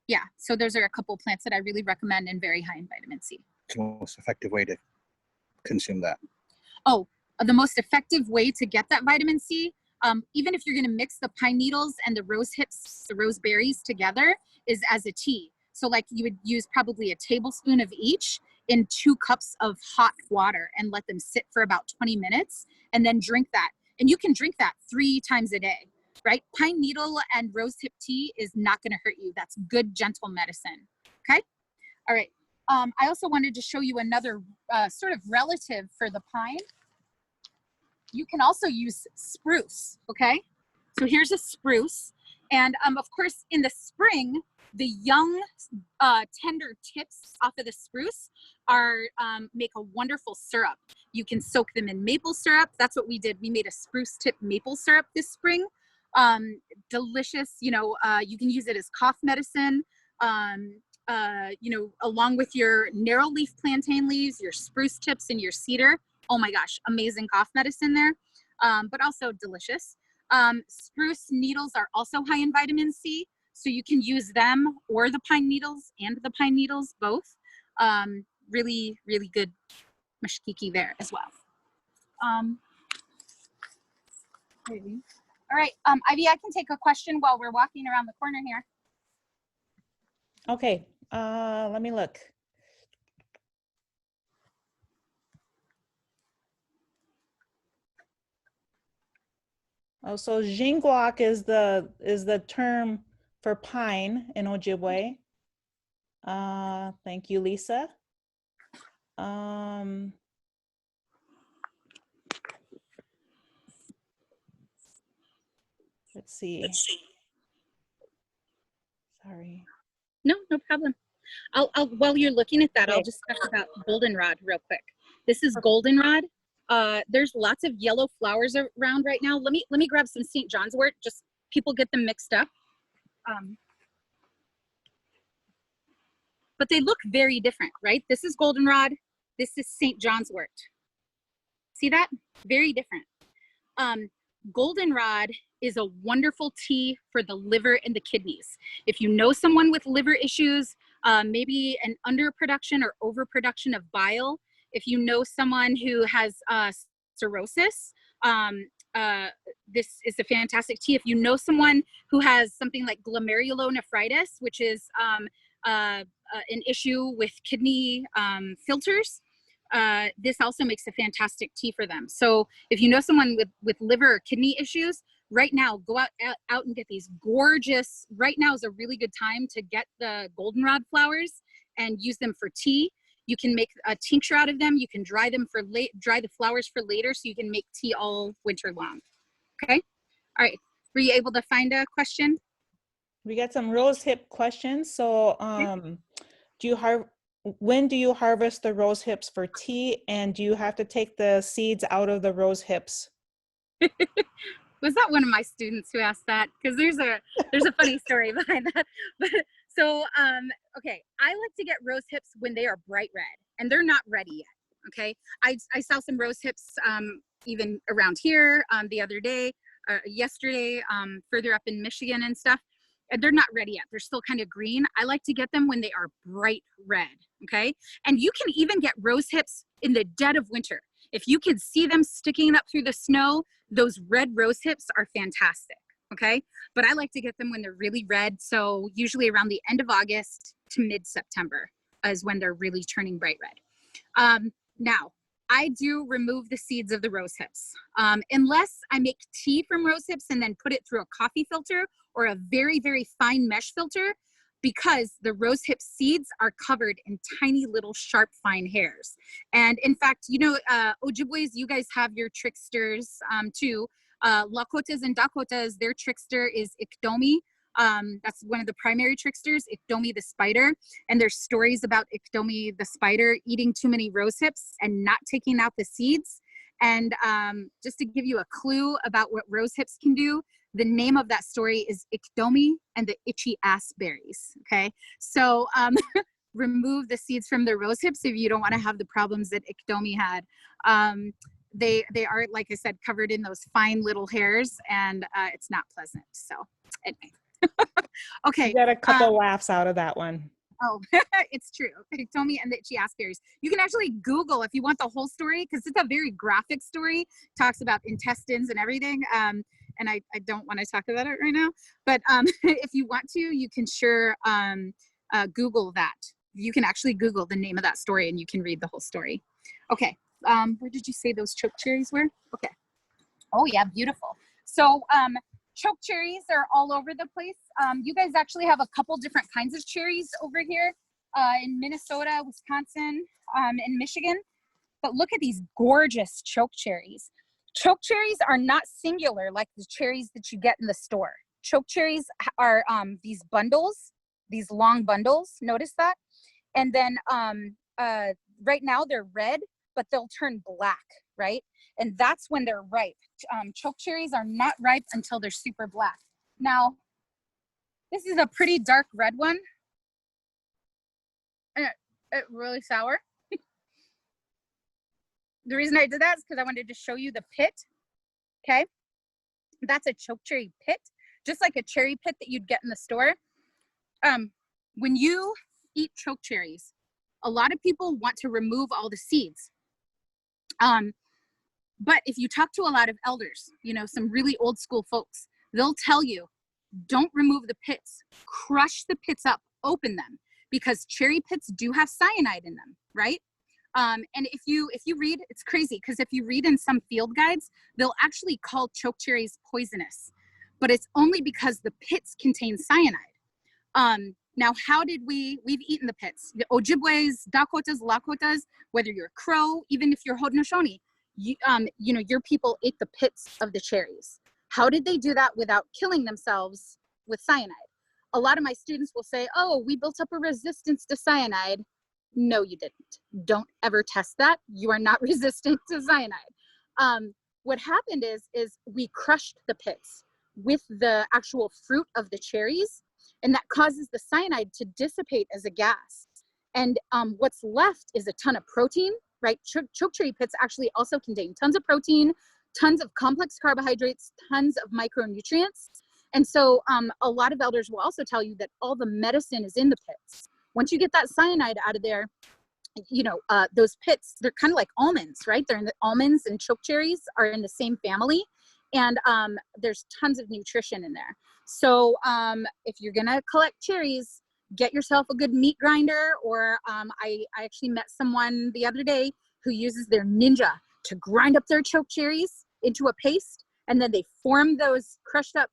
yeah, so those are a couple plants that I really recommend and very high in vitamin C.
It's the most effective way to consume that.
Oh, the most effective way to get that vitamin C, even if you're going to mix the pine needles and the rose hips, the rose berries together, is as a tea. So like you would use probably a tablespoon of each in 2 cups of hot water and let them sit for about 20 minutes and then drink that. And you can drink that 3 times a day, right? Pine needle and rose hip tea is not going to hurt you. That's good, gentle medicine. Okay. All right. I also wanted to show you another sort of relative for the pine. You can also use spruce, okay? So here's a spruce. And of course, in the spring, the young tender tips off of the spruce are make a wonderful syrup. You can soak them in maple syrup. That's what we did. We made a spruce tip maple syrup this spring. Delicious, you know, you can use it as cough medicine, you know, along with your narrow leaf plantain leaves, your spruce tips and your cedar. Oh my gosh, amazing cough medicine there, but also delicious. Spruce needles are also high in vitamin C, so you can use them or the pine needles and the pine needles both. Really, really good mashkiki there as well. All right, Ivy, I can take a question while we're walking around the corner here.
Okay, let me look. Oh, so jingguak is the term for pine in Ojibwe. Thank you, Lisa. Let's see. Sorry.
No, no problem. I'll while you're looking at that,
Okay.
I'll just talk about goldenrod real quick. This is goldenrod. There's lots of yellow flowers around right now. Let me grab some St. John's wort. Just people get them mixed up. But they look very different, right? This is goldenrod. This is St. John's wort. See that? Very different. Goldenrod is a wonderful tea for the liver and the kidneys. If you know someone with liver issues, maybe an underproduction or overproduction of bile, if you know someone who has cirrhosis, this is a fantastic tea. If you know someone who has something like glomerulonephritis, which is an issue with kidney filters, this also makes a fantastic tea for them. So if you know someone with liver or kidney issues, right now, go out and get these gorgeous, right now is a really good time to get the goldenrod flowers and use them for tea. You can make a tincture out of them. You can dry them for dry the flowers for later, so you can make tea all winter long. Okay. All right. Were you able to find a question?
We got some rose hip questions. So when do you harvest the rose hips for tea, and do you have to take the seeds out of the rose hips?
Was that one of my students who asked that? Because there's a funny story behind that. But so okay, I like to get rose hips when they are bright red, and they're not ready yet. Okay, I saw some rose hips even around here the other day, yesterday, further up in Michigan and stuff. And they're not ready yet. They're still kind of green. I like to get them when they are bright red, okay? And you can even get rose hips in the dead of winter. If you can see them sticking up through the snow, those red rose hips are fantastic, okay? But I like to get them when they're really red. So usually around the end of August to mid-September is when they're really turning bright red. Now, I do remove the seeds of the rose hips. Unless I make tea from rose hips and then put it through a coffee filter or a very, very fine mesh filter, because the rosehip seeds are covered in tiny little sharp fine hairs. And in fact, you know, Ojibways, you guys have your tricksters too. Lakotas and Dakotas, their trickster is Ikdomi. That's one of the primary tricksters, Ikdomi the spider. And there's stories about Ikdomi the spider eating too many rosehips and not taking out the seeds. And just to give you a clue about what rosehips can do, the name of that story is Ikdomi and the itchy ass berries. Okay, so remove the seeds from the rosehips if you don't want to have the problems that Ikdomi had. They are, like I said, covered in those fine little hairs, and it's not pleasant. So anyway. Okay.
You got a couple laughs out of that one.
Oh, it's true. Ikdomi and the itchy ass berries. You can actually Google if you want the whole story, because it's a very graphic story. Talks about intestines and everything. And I don't want to talk about it right now. But if you want to, you can sure Google that. You can actually Google the name of that story and you can read the whole story. Okay. Where did you say those chokecherries were? Okay. Oh yeah, beautiful. So chokecherries are all over the place. You guys actually have a couple different kinds of cherries over here in Minnesota, Wisconsin, and Michigan. But look at these gorgeous chokecherries. Chokecherries are not singular like the cherries that you get in the store. Chokecherries are these bundles, these long bundles. Notice that? And then right now they're red, but they'll turn black, right? And that's when they're ripe. Chokecherries are not ripe until they're super black. Now, this is a pretty dark red one. It's really sour. The reason I did that is because I wanted to show you the pit, okay? That's a chokecherry pit, just like a cherry pit that you'd get in the store. When you eat chokecherries, a lot of people want to remove all the seeds. But if you talk to a lot of elders, you know, some really old school folks, they'll tell you, don't remove the pits, crush the pits up, open them, because cherry pits do have cyanide in them, right? And if you read, it's crazy, because if you read in some field guides, they'll actually call chokecherries poisonous, but it's only because the pits contain cyanide. Now, how did we've eaten the pits? The Ojibways, Dakotas, Lakotas, whether you're Crow, even if you're Haudenosaunee, you know, your people ate the pits of the cherries. How did they do that without killing themselves with cyanide? A lot of my students will say, oh, we built up a resistance to cyanide. No, you didn't. Don't ever test that. You are not resistant to cyanide. What happened is we crushed the pits with the actual fruit of the cherries, and that causes the cyanide to dissipate as a gas. And what's left is a ton of protein, right? Chokecherry pits actually also contain tons of protein, tons of complex carbohydrates, tons of micronutrients. And so a lot of elders will also tell you that all the medicine is in the pits. Once you get that cyanide out of there, you know, those pits, they're kind of like almonds, right? They're in the almonds, and chokecherries are in the same family. And there's tons of nutrition in there. So if you're gonna collect cherries, get yourself a good meat grinder, or I actually met someone the other day who uses their Ninja to grind up their chokecherries into a paste, and then they form those crushed up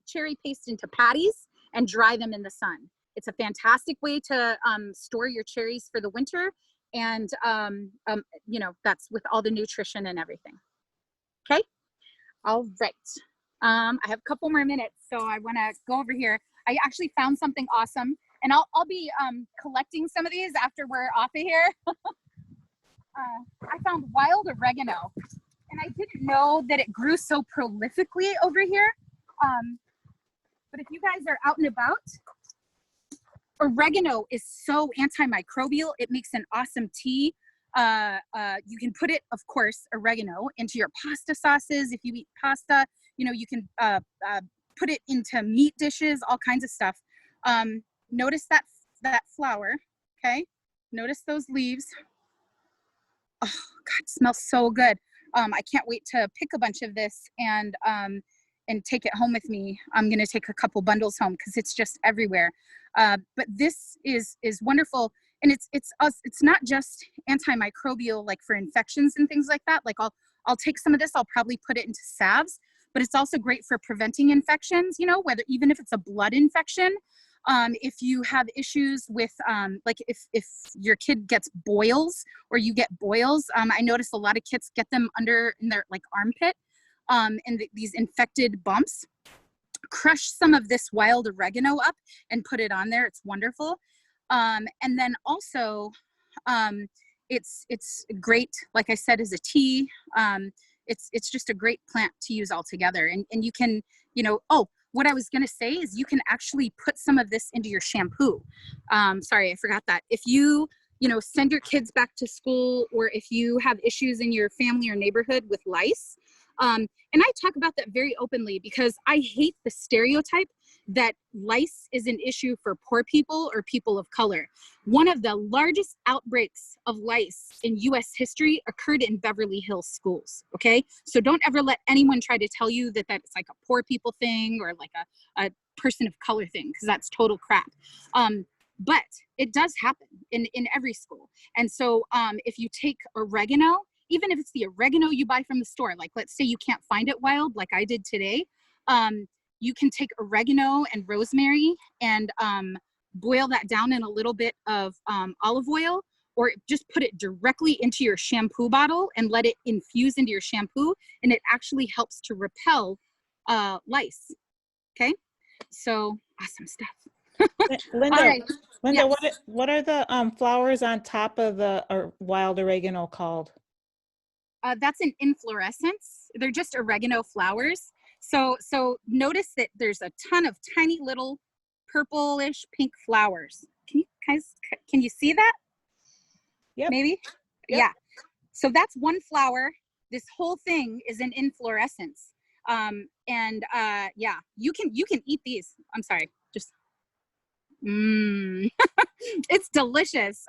cherry paste into patties and dry them in the sun. It's a fantastic way to store your cherries for the winter, and you know, that's with all the nutrition and everything. Okay, all right. I have a couple more minutes, so I want to go over here. I actually found something awesome, and I'll be collecting some of these after we're off of here. I found wild oregano, and I didn't know that it grew so prolifically over here. But if you guys are out and about, oregano is so antimicrobial. It makes an awesome tea. You can put it, of course, oregano into your pasta sauces. If you eat pasta, you know, you can put it into meat dishes, all kinds of stuff. Notice that flower, okay? Notice those leaves. Oh God, it smells so good. I can't wait to pick a bunch of this and take it home with me. I'm gonna take a couple bundles home because it's just everywhere. But this is wonderful, and it's not just antimicrobial, like for infections and things like that. Like I'll take some of this, I'll probably put it into salves, but it's also great for preventing infections, you know, even if it's a blood infection.
If you have issues with, like if your kid gets boils or you get boils, I notice a lot of kids get them under in their like armpit, and these infected bumps. Crush some of this wild oregano up and put it on there. It's wonderful. And then also, it's great, like I said, as a tea. It's just a great plant to use all together. And you can, you know, oh, what I was gonna say is you can actually put some of this into your shampoo. Sorry, I forgot that. If you know, send your kids back to school, or if you have issues in your family or neighborhood with lice, and I talk about that very openly because I hate the stereotype that lice is an issue for poor people or people of color. One of the largest outbreaks of lice in US history occurred in Beverly Hills schools, okay? So don't ever let anyone try to tell you that that's like a poor people thing or like a person of color thing, because that's total crap. But it does happen in every school. And so if you take oregano, even if it's the oregano you buy from the store, like let's say you can't find it wild like I did today, you can take oregano and rosemary and boil that down in a little bit of olive oil, or just put it directly into your shampoo bottle and let it infuse into your shampoo, and it actually helps to repel lice. Okay, so awesome stuff.
Linda,
All right.
Linda,
Yes.
what are the flowers on top of the wild oregano called?
That's an inflorescence. They're just oregano flowers. So notice that there's a ton of tiny little purplish pink flowers. Can you guys, can you see that?
Yep.
Maybe?
Yep.
Yeah. So that's one flower. This whole thing is an inflorescence. Yeah, you can eat these. I'm sorry, just, it's delicious.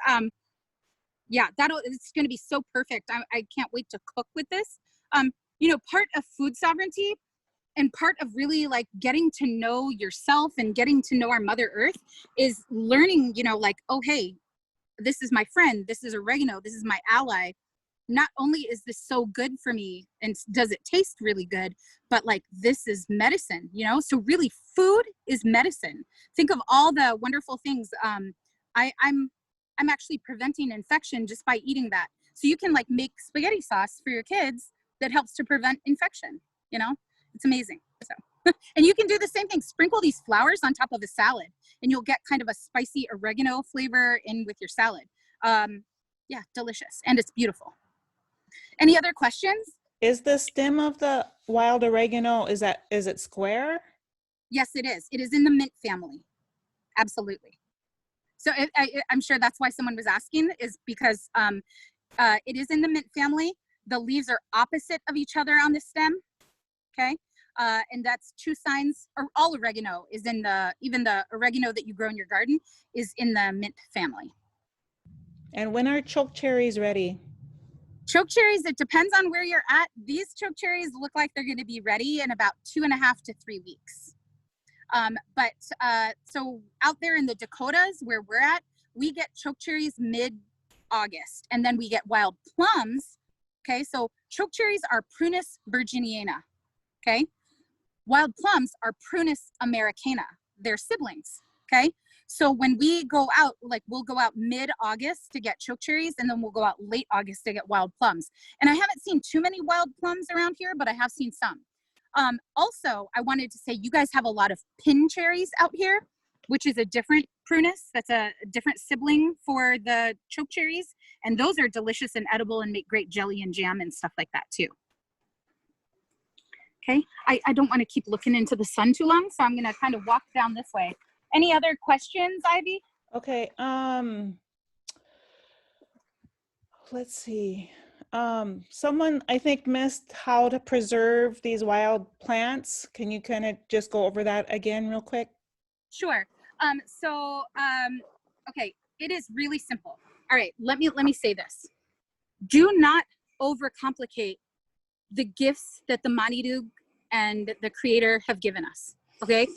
Yeah, it's going to be so perfect. I can't wait to cook with this. You know, part of food sovereignty and part of really like getting to know yourself and getting to know our Mother Earth is learning, you know, like, oh, hey, this is my friend, this is oregano, this is my ally. Not only is this so good for me and does it taste really good, but like this is medicine, you know? So really food is medicine. Think of all the wonderful things. I'm actually preventing infection just by eating that. So you can like make spaghetti sauce for your kids that helps to prevent infection, you know? It's amazing. So, and you can do the same thing. Sprinkle these flowers on top of a salad and you'll get kind of a spicy oregano flavor in with your salad. Yeah, delicious. And it's beautiful. Any other questions?
Is the stem of the wild oregano, is it square?
Yes, it is. It is in the mint family. Absolutely. So I'm sure that's why someone was asking, is because it is in the mint family. The leaves are opposite of each other on the stem. Okay. And that's two signs, or all oregano is in even the oregano that you grow in your garden is in the mint family.
And when are chokecherries ready?
Chokecherries, it depends on where you're at. These chokecherries look like they're going to be ready in about 2.5 to 3 weeks. So out there in the Dakotas where we're at, we get chokecherries mid-August, and then we get wild plums. Okay, so chokecherries are Prunus virginiana. Okay, wild plums are Prunus americana. They're siblings. Okay, so when we go out, like we'll go out mid-August to get chokecherries, and then we'll go out late August to get wild plums. And I haven't seen too many wild plums around here, but I have seen some. Also, I wanted to say you guys have a lot of pin cherries out here, which is a different prunus. That's a different sibling for the chokecherries. And those are delicious and edible and make great jelly and jam and stuff like that too. Okay, I don't want to keep looking into the sun too long, so I'm going to kind of walk down this way. Any other questions, Ivy?
Okay, let's see. Someone I think missed how to preserve these wild plants. Can you kind of just go over that again real quick?
Sure. Okay, it is really simple. All right, let me say this. Do not overcomplicate the gifts that the Manidug and the Creator have given us, okay?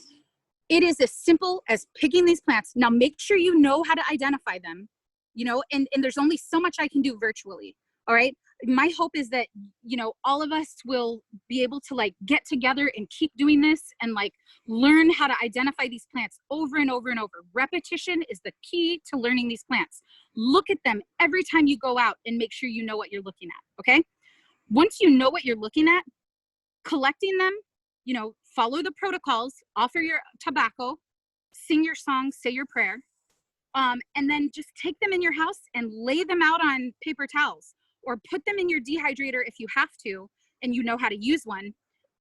It is as simple as picking these plants. Now make sure you know how to identify them, you know, and there's only so much I can do virtually, all right? my hope is that, you know, all of us will be able to like get together and keep doing this and like learn how to identify these plants over and over and over. Repetition is the key to learning these plants. Look at them every time you go out and make sure you know what you're looking at, okay? Once you know what you're looking at, collecting them, you know, follow the protocols, offer your tobacco, sing your song, say your prayer, and then just take them in your house and lay them out on paper towels or put them in your dehydrator if you have to and you know how to use one.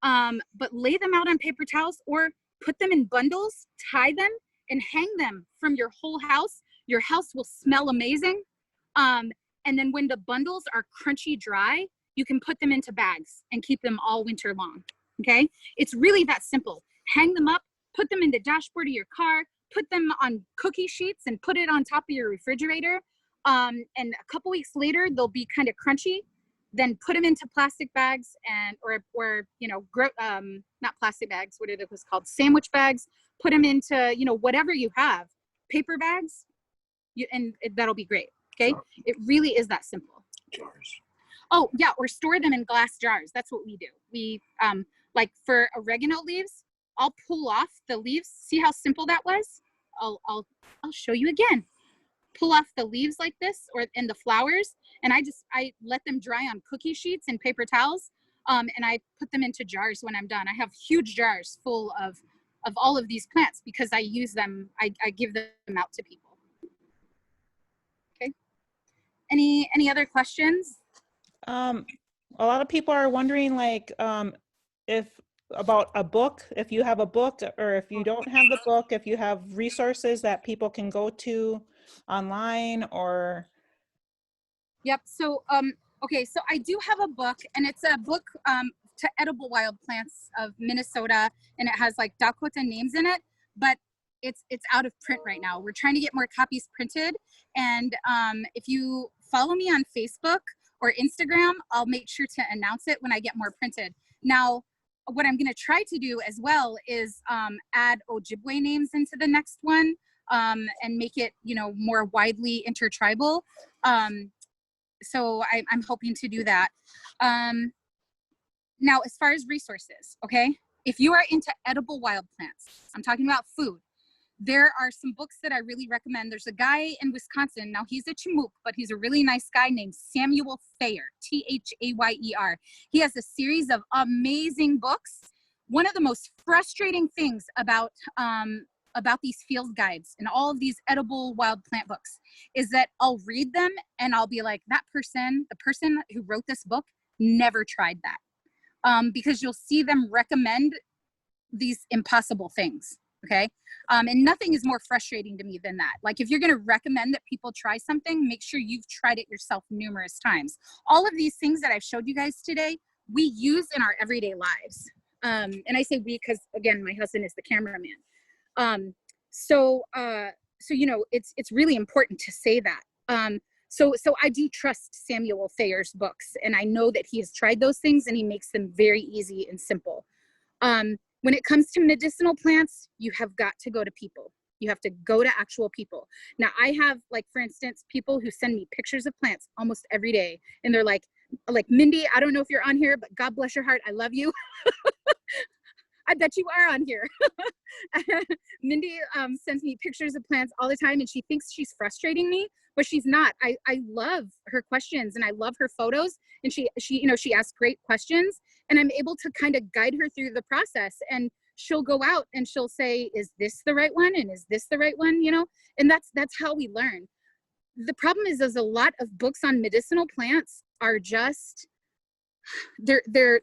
But lay them out on paper towels or put them in bundles, tie them and hang them from your whole house. Your house will smell amazing. And then when the bundles are crunchy dry, you can put them into bags and keep them all winter long, okay? It's really that simple. Hang them up, put them in the dashboard of your car, put them on cookie sheets and put it on top of your refrigerator. And a couple weeks later, they'll be kind of crunchy. Then put them into plastic bags and, or you know, not plastic bags, what are those called? Sandwich bags. Put them into, you know, whatever you have, paper bags, that'll be great, okay? It really is that simple.
Jars.
Oh yeah, or store them in glass jars. That's what we do. We, like for oregano leaves, I'll pull off the leaves. See how simple that was? I'll show you again. Pull off the leaves like this, or in the flowers, and I let them dry on cookie sheets and paper towels, and I put them into jars when I'm done. I have huge jars full of all of these plants because I use them. I give them out to people. Okay. Any other questions?
A lot of people are wondering, like, if about a book, if you have a book, or if you don't have the book, if you have resources that people can go to online or.
Yep. So, okay. So I do have a book, and it's a book to edible wild plants of Minnesota, and it has like Dakota names in it, but it's out of print right now. We're trying to get more copies printed, and if you follow me on Facebook or Instagram, I'll make sure to announce it when I get more printed. Now, what I'm going to try to do as well is add Ojibwe names into the next one, and make it, you know, more widely intertribal. So I'm hoping to do that. Now, as far as resources, okay, if you are into edible wild plants, I'm talking about food, there are some books that I really recommend. There's a guy in Wisconsin, now he's a Chinook, but he's a really nice guy named Samuel Thayer, Thayer. He has a series of amazing books. One of the most frustrating things about these field guides and all of these edible wild plant books is that I'll read them and I'll be like, the person who wrote this book never tried that. Because you'll see them recommend these impossible things. Okay. And nothing is more frustrating to me than that. Like, if you're going to recommend that people try something, make sure you've tried it yourself numerous times. All of these things that I've showed you guys today, we use in our everyday lives. And I say we, because again, my husband is the cameraman. So, you know, it's really important to say that. So I do trust Samuel Thayer's books, and I know that he has tried those things and he makes them very easy and simple. When it comes to medicinal plants, you have got to go to people. You have to go to actual people. Now, I have, like, for instance, people who send me pictures of plants almost every day, and they're like, Mindy, I don't know if you're on here, but God bless your heart, I love you. I bet you are on here. Mindy sends me pictures of plants all the time, and she thinks she's frustrating me, but she's not. I love her questions and I love her photos, and she you know, she asks great questions, and I'm able to kind of guide her through the process, and she'll go out and she'll say, is this the right one? And is this the right one? You know, and that's how we learn. The problem is there's a lot of books on medicinal plants are just, they're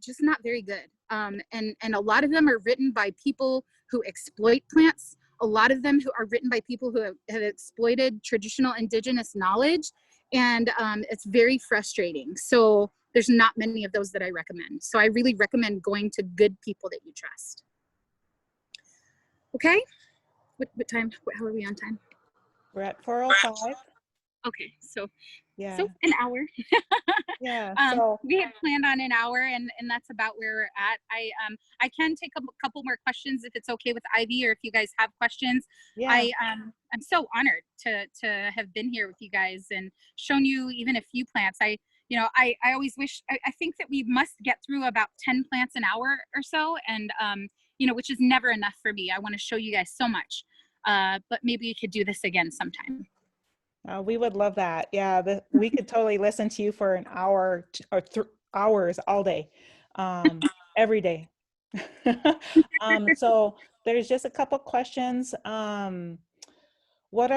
just not very good. And a lot of them are written by people who exploit plants. A lot of them who are written by people who have exploited traditional indigenous knowledge. And it's very frustrating. So there's not many of those that I recommend. So I really recommend going to good people that you trust. Okay. What time? How are we on time?
We're at 4:05.
Okay, so
Yeah.
so an hour.
Yeah. So
We had planned on an hour, and that's about where we're at. I can take a couple more questions if it's okay with Ivy, or if you guys have questions.
yeah.
I'm so honored to have been here with you guys and shown you even a few plants. I always wish, I think that we must get through about 10 plants an hour or so, and which is never enough for me. I want to show you guys so much, but maybe we could do this again sometime.
We would love that. Yeah, we could totally listen to you for an hour or hours all day, every day. So there's just a couple questions. What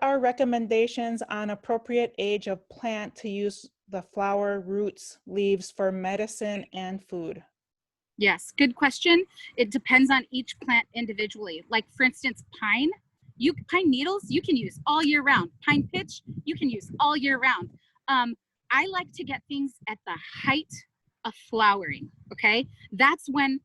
are recommendations on appropriate age of plant to use the flower, roots, leaves for medicine and food?
Yes, good question. It depends on each plant individually. Like for instance, pine needles you can use all year round. Pine pitch you can use all year round. I like to get things at the height of flowering. Okay, that's when,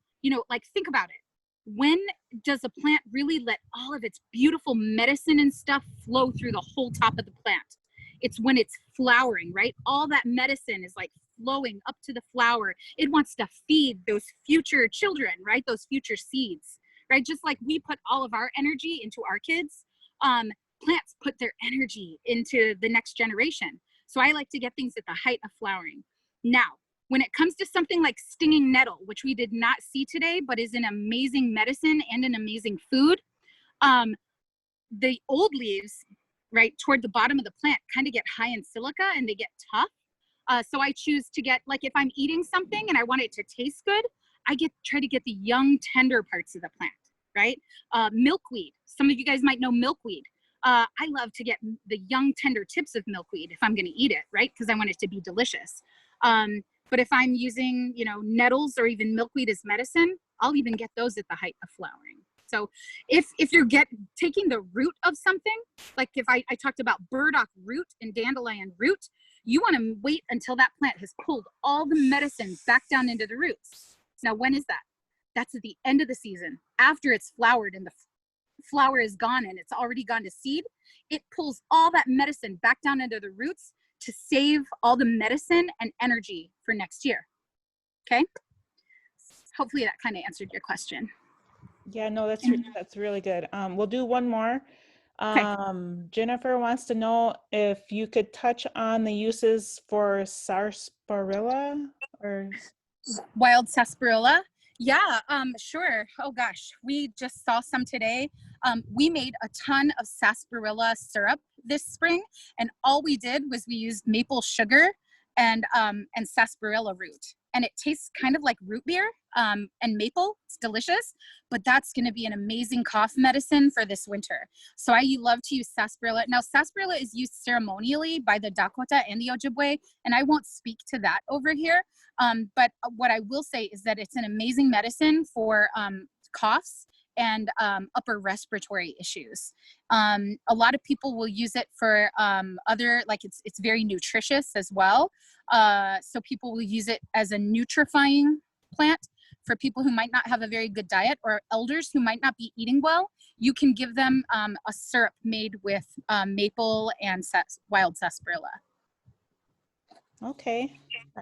like, think about it. When does a plant really let all of its beautiful medicine and stuff flow through the whole top of the plant? It's when it's flowering, right? All that medicine is like flowing up to the flower. It wants to feed those future children, right? Those future seeds, right? Just like we put all of our energy into our kids, plants put their energy into the next generation. So I like to get things at the height of flowering. Now, when it comes to something like stinging nettle, which we did not see today, but is an amazing medicine and an amazing food, the old leaves, right, toward the bottom of the plant kind of get high in silica and they get tough. So I choose to get, like, if I'm eating something and I want it to taste good, I try to get the young, tender parts of the plant, right? Milkweed. Some of you guys might know milkweed. I love to get the young, tender tips of milkweed if I'm going to eat it, right? Because I want it to be delicious. But if I'm using, nettles or even milkweed as medicine, I'll even get those at the height of flowering. So if you're taking the root of something, like if I talked about burdock root and dandelion root, you want to wait until that plant has pulled all the medicine back down into the roots. Now, when is that? That's at the end of the season, after it's flowered and the flower is gone and it's already gone to seed. It pulls all that medicine back down into the roots to save all the medicine and energy for next year. Okay? Hopefully that kind of answered your question.
Yeah, no, that's really good. We'll do one more.
Okay.
Jennifer wants to know if you could touch on the uses for sarsaparilla or
Wild sarsaparilla. Yeah, sure. Oh gosh, we just saw some today. We made a ton of sarsaparilla syrup this spring, and all we did was we used maple sugar and sarsaparilla root, and it tastes kind of like root beer and maple. It's delicious, but that's going to be an amazing cough medicine for this winter. So I love to use sarsaparilla. Now, sarsaparilla is used ceremonially by the Dakota and the Ojibwe, and I won't speak to that over here. But what I will say is that it's an amazing medicine for coughs and upper respiratory issues. A lot of people will use it for other, like it's very nutritious as well. So people will use it as a nutrifying plant for people who might not have a very good diet, or elders who might not be eating well. You can give them a syrup made with maple and wild sarsaparilla.
okay.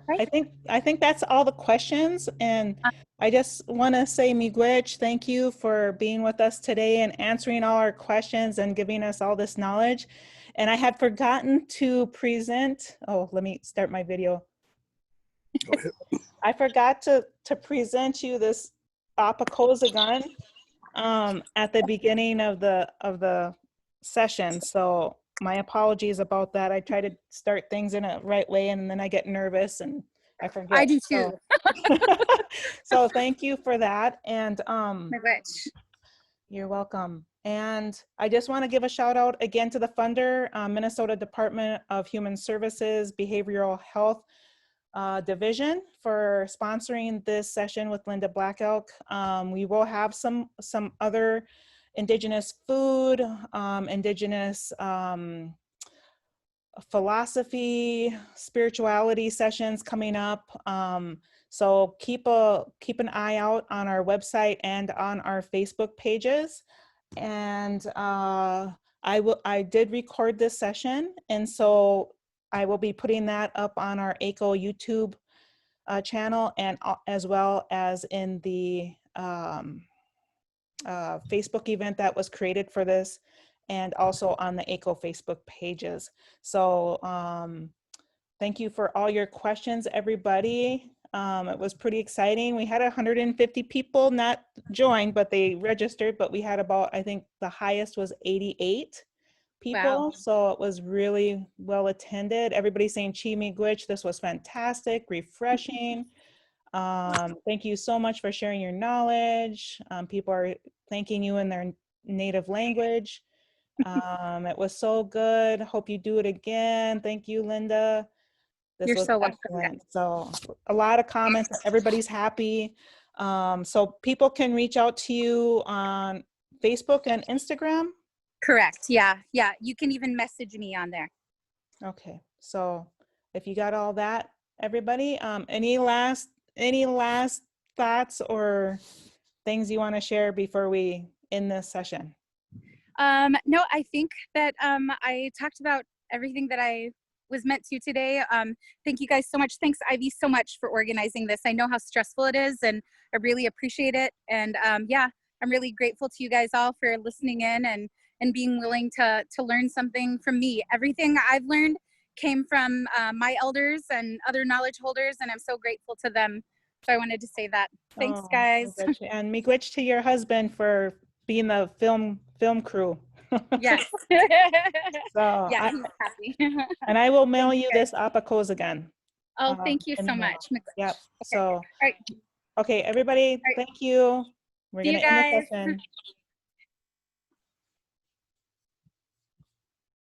Right.
I think that's all the questions, and I just want to say, Miigwech, thank you for being with us today and answering all our questions and giving us all this knowledge. And I had forgotten to present. Oh, let me start my video.
Go ahead.
I forgot to present you this Apicosa gun at the beginning of the session. So my apologies about that. I try to start things in a right way, and then I get nervous and I forget.
I do too.
So thank you for that. And
Miigwech.
you're welcome. And I just want to give a shout out again to the funder, Minnesota Department of Human Services Behavioral Health Division, for sponsoring this session with Linda Black Elk. We will have some other Indigenous food, Indigenous philosophy, spirituality sessions coming up. So keep an eye out on our website and on our Facebook pages. And I did record this session, and so I will be putting that up on our AICHO YouTube channel, and as well as in the Facebook event that was created for this, and also on the AICHO Facebook pages. So thank you for all your questions, everybody. It was pretty exciting. We had 150 people not joined, but they registered, but we had about, I think the highest was 88 people.
Wow.
So it was really well attended. Everybody saying chi miigwech, this was fantastic, refreshing. Thank you so much for sharing your knowledge. People are thanking you in their native language. It was so good. Hope you do it again. Thank you, Linda. This
You're
was
so welcome,
excellent. So a lot of comments. Everybody's happy. So people can reach out to you on Facebook and Instagram.
Correct. Yeah. Yeah. You can even message me on there.
Okay. So if you got all that, everybody, any last thoughts or things you want to share before we end this session?
No, I think that I talked about everything that I was meant to today. Thank you guys so much. Thanks, Ivy, so much for organizing this. I know how stressful it is, and I really appreciate it. And yeah, I'm really grateful to you guys all for listening in and being willing to learn something from me. Everything I've learned came from my elders and other knowledge holders, and I'm so grateful to them. So I wanted to say that. Thanks,
Oh,
guys.
miigwech. And miigwech to your husband for being the film crew.
Yes.
So
Yeah, he's happy.
and I will mail
Thanks,
you
guys.
this apacos again.
Oh, thank you
in
so
the mail.
much.
Yep.
Okay.
So,
All right.
okay, everybody,
right.
thank you. We're
See
gonna
you
end the
guys.
session.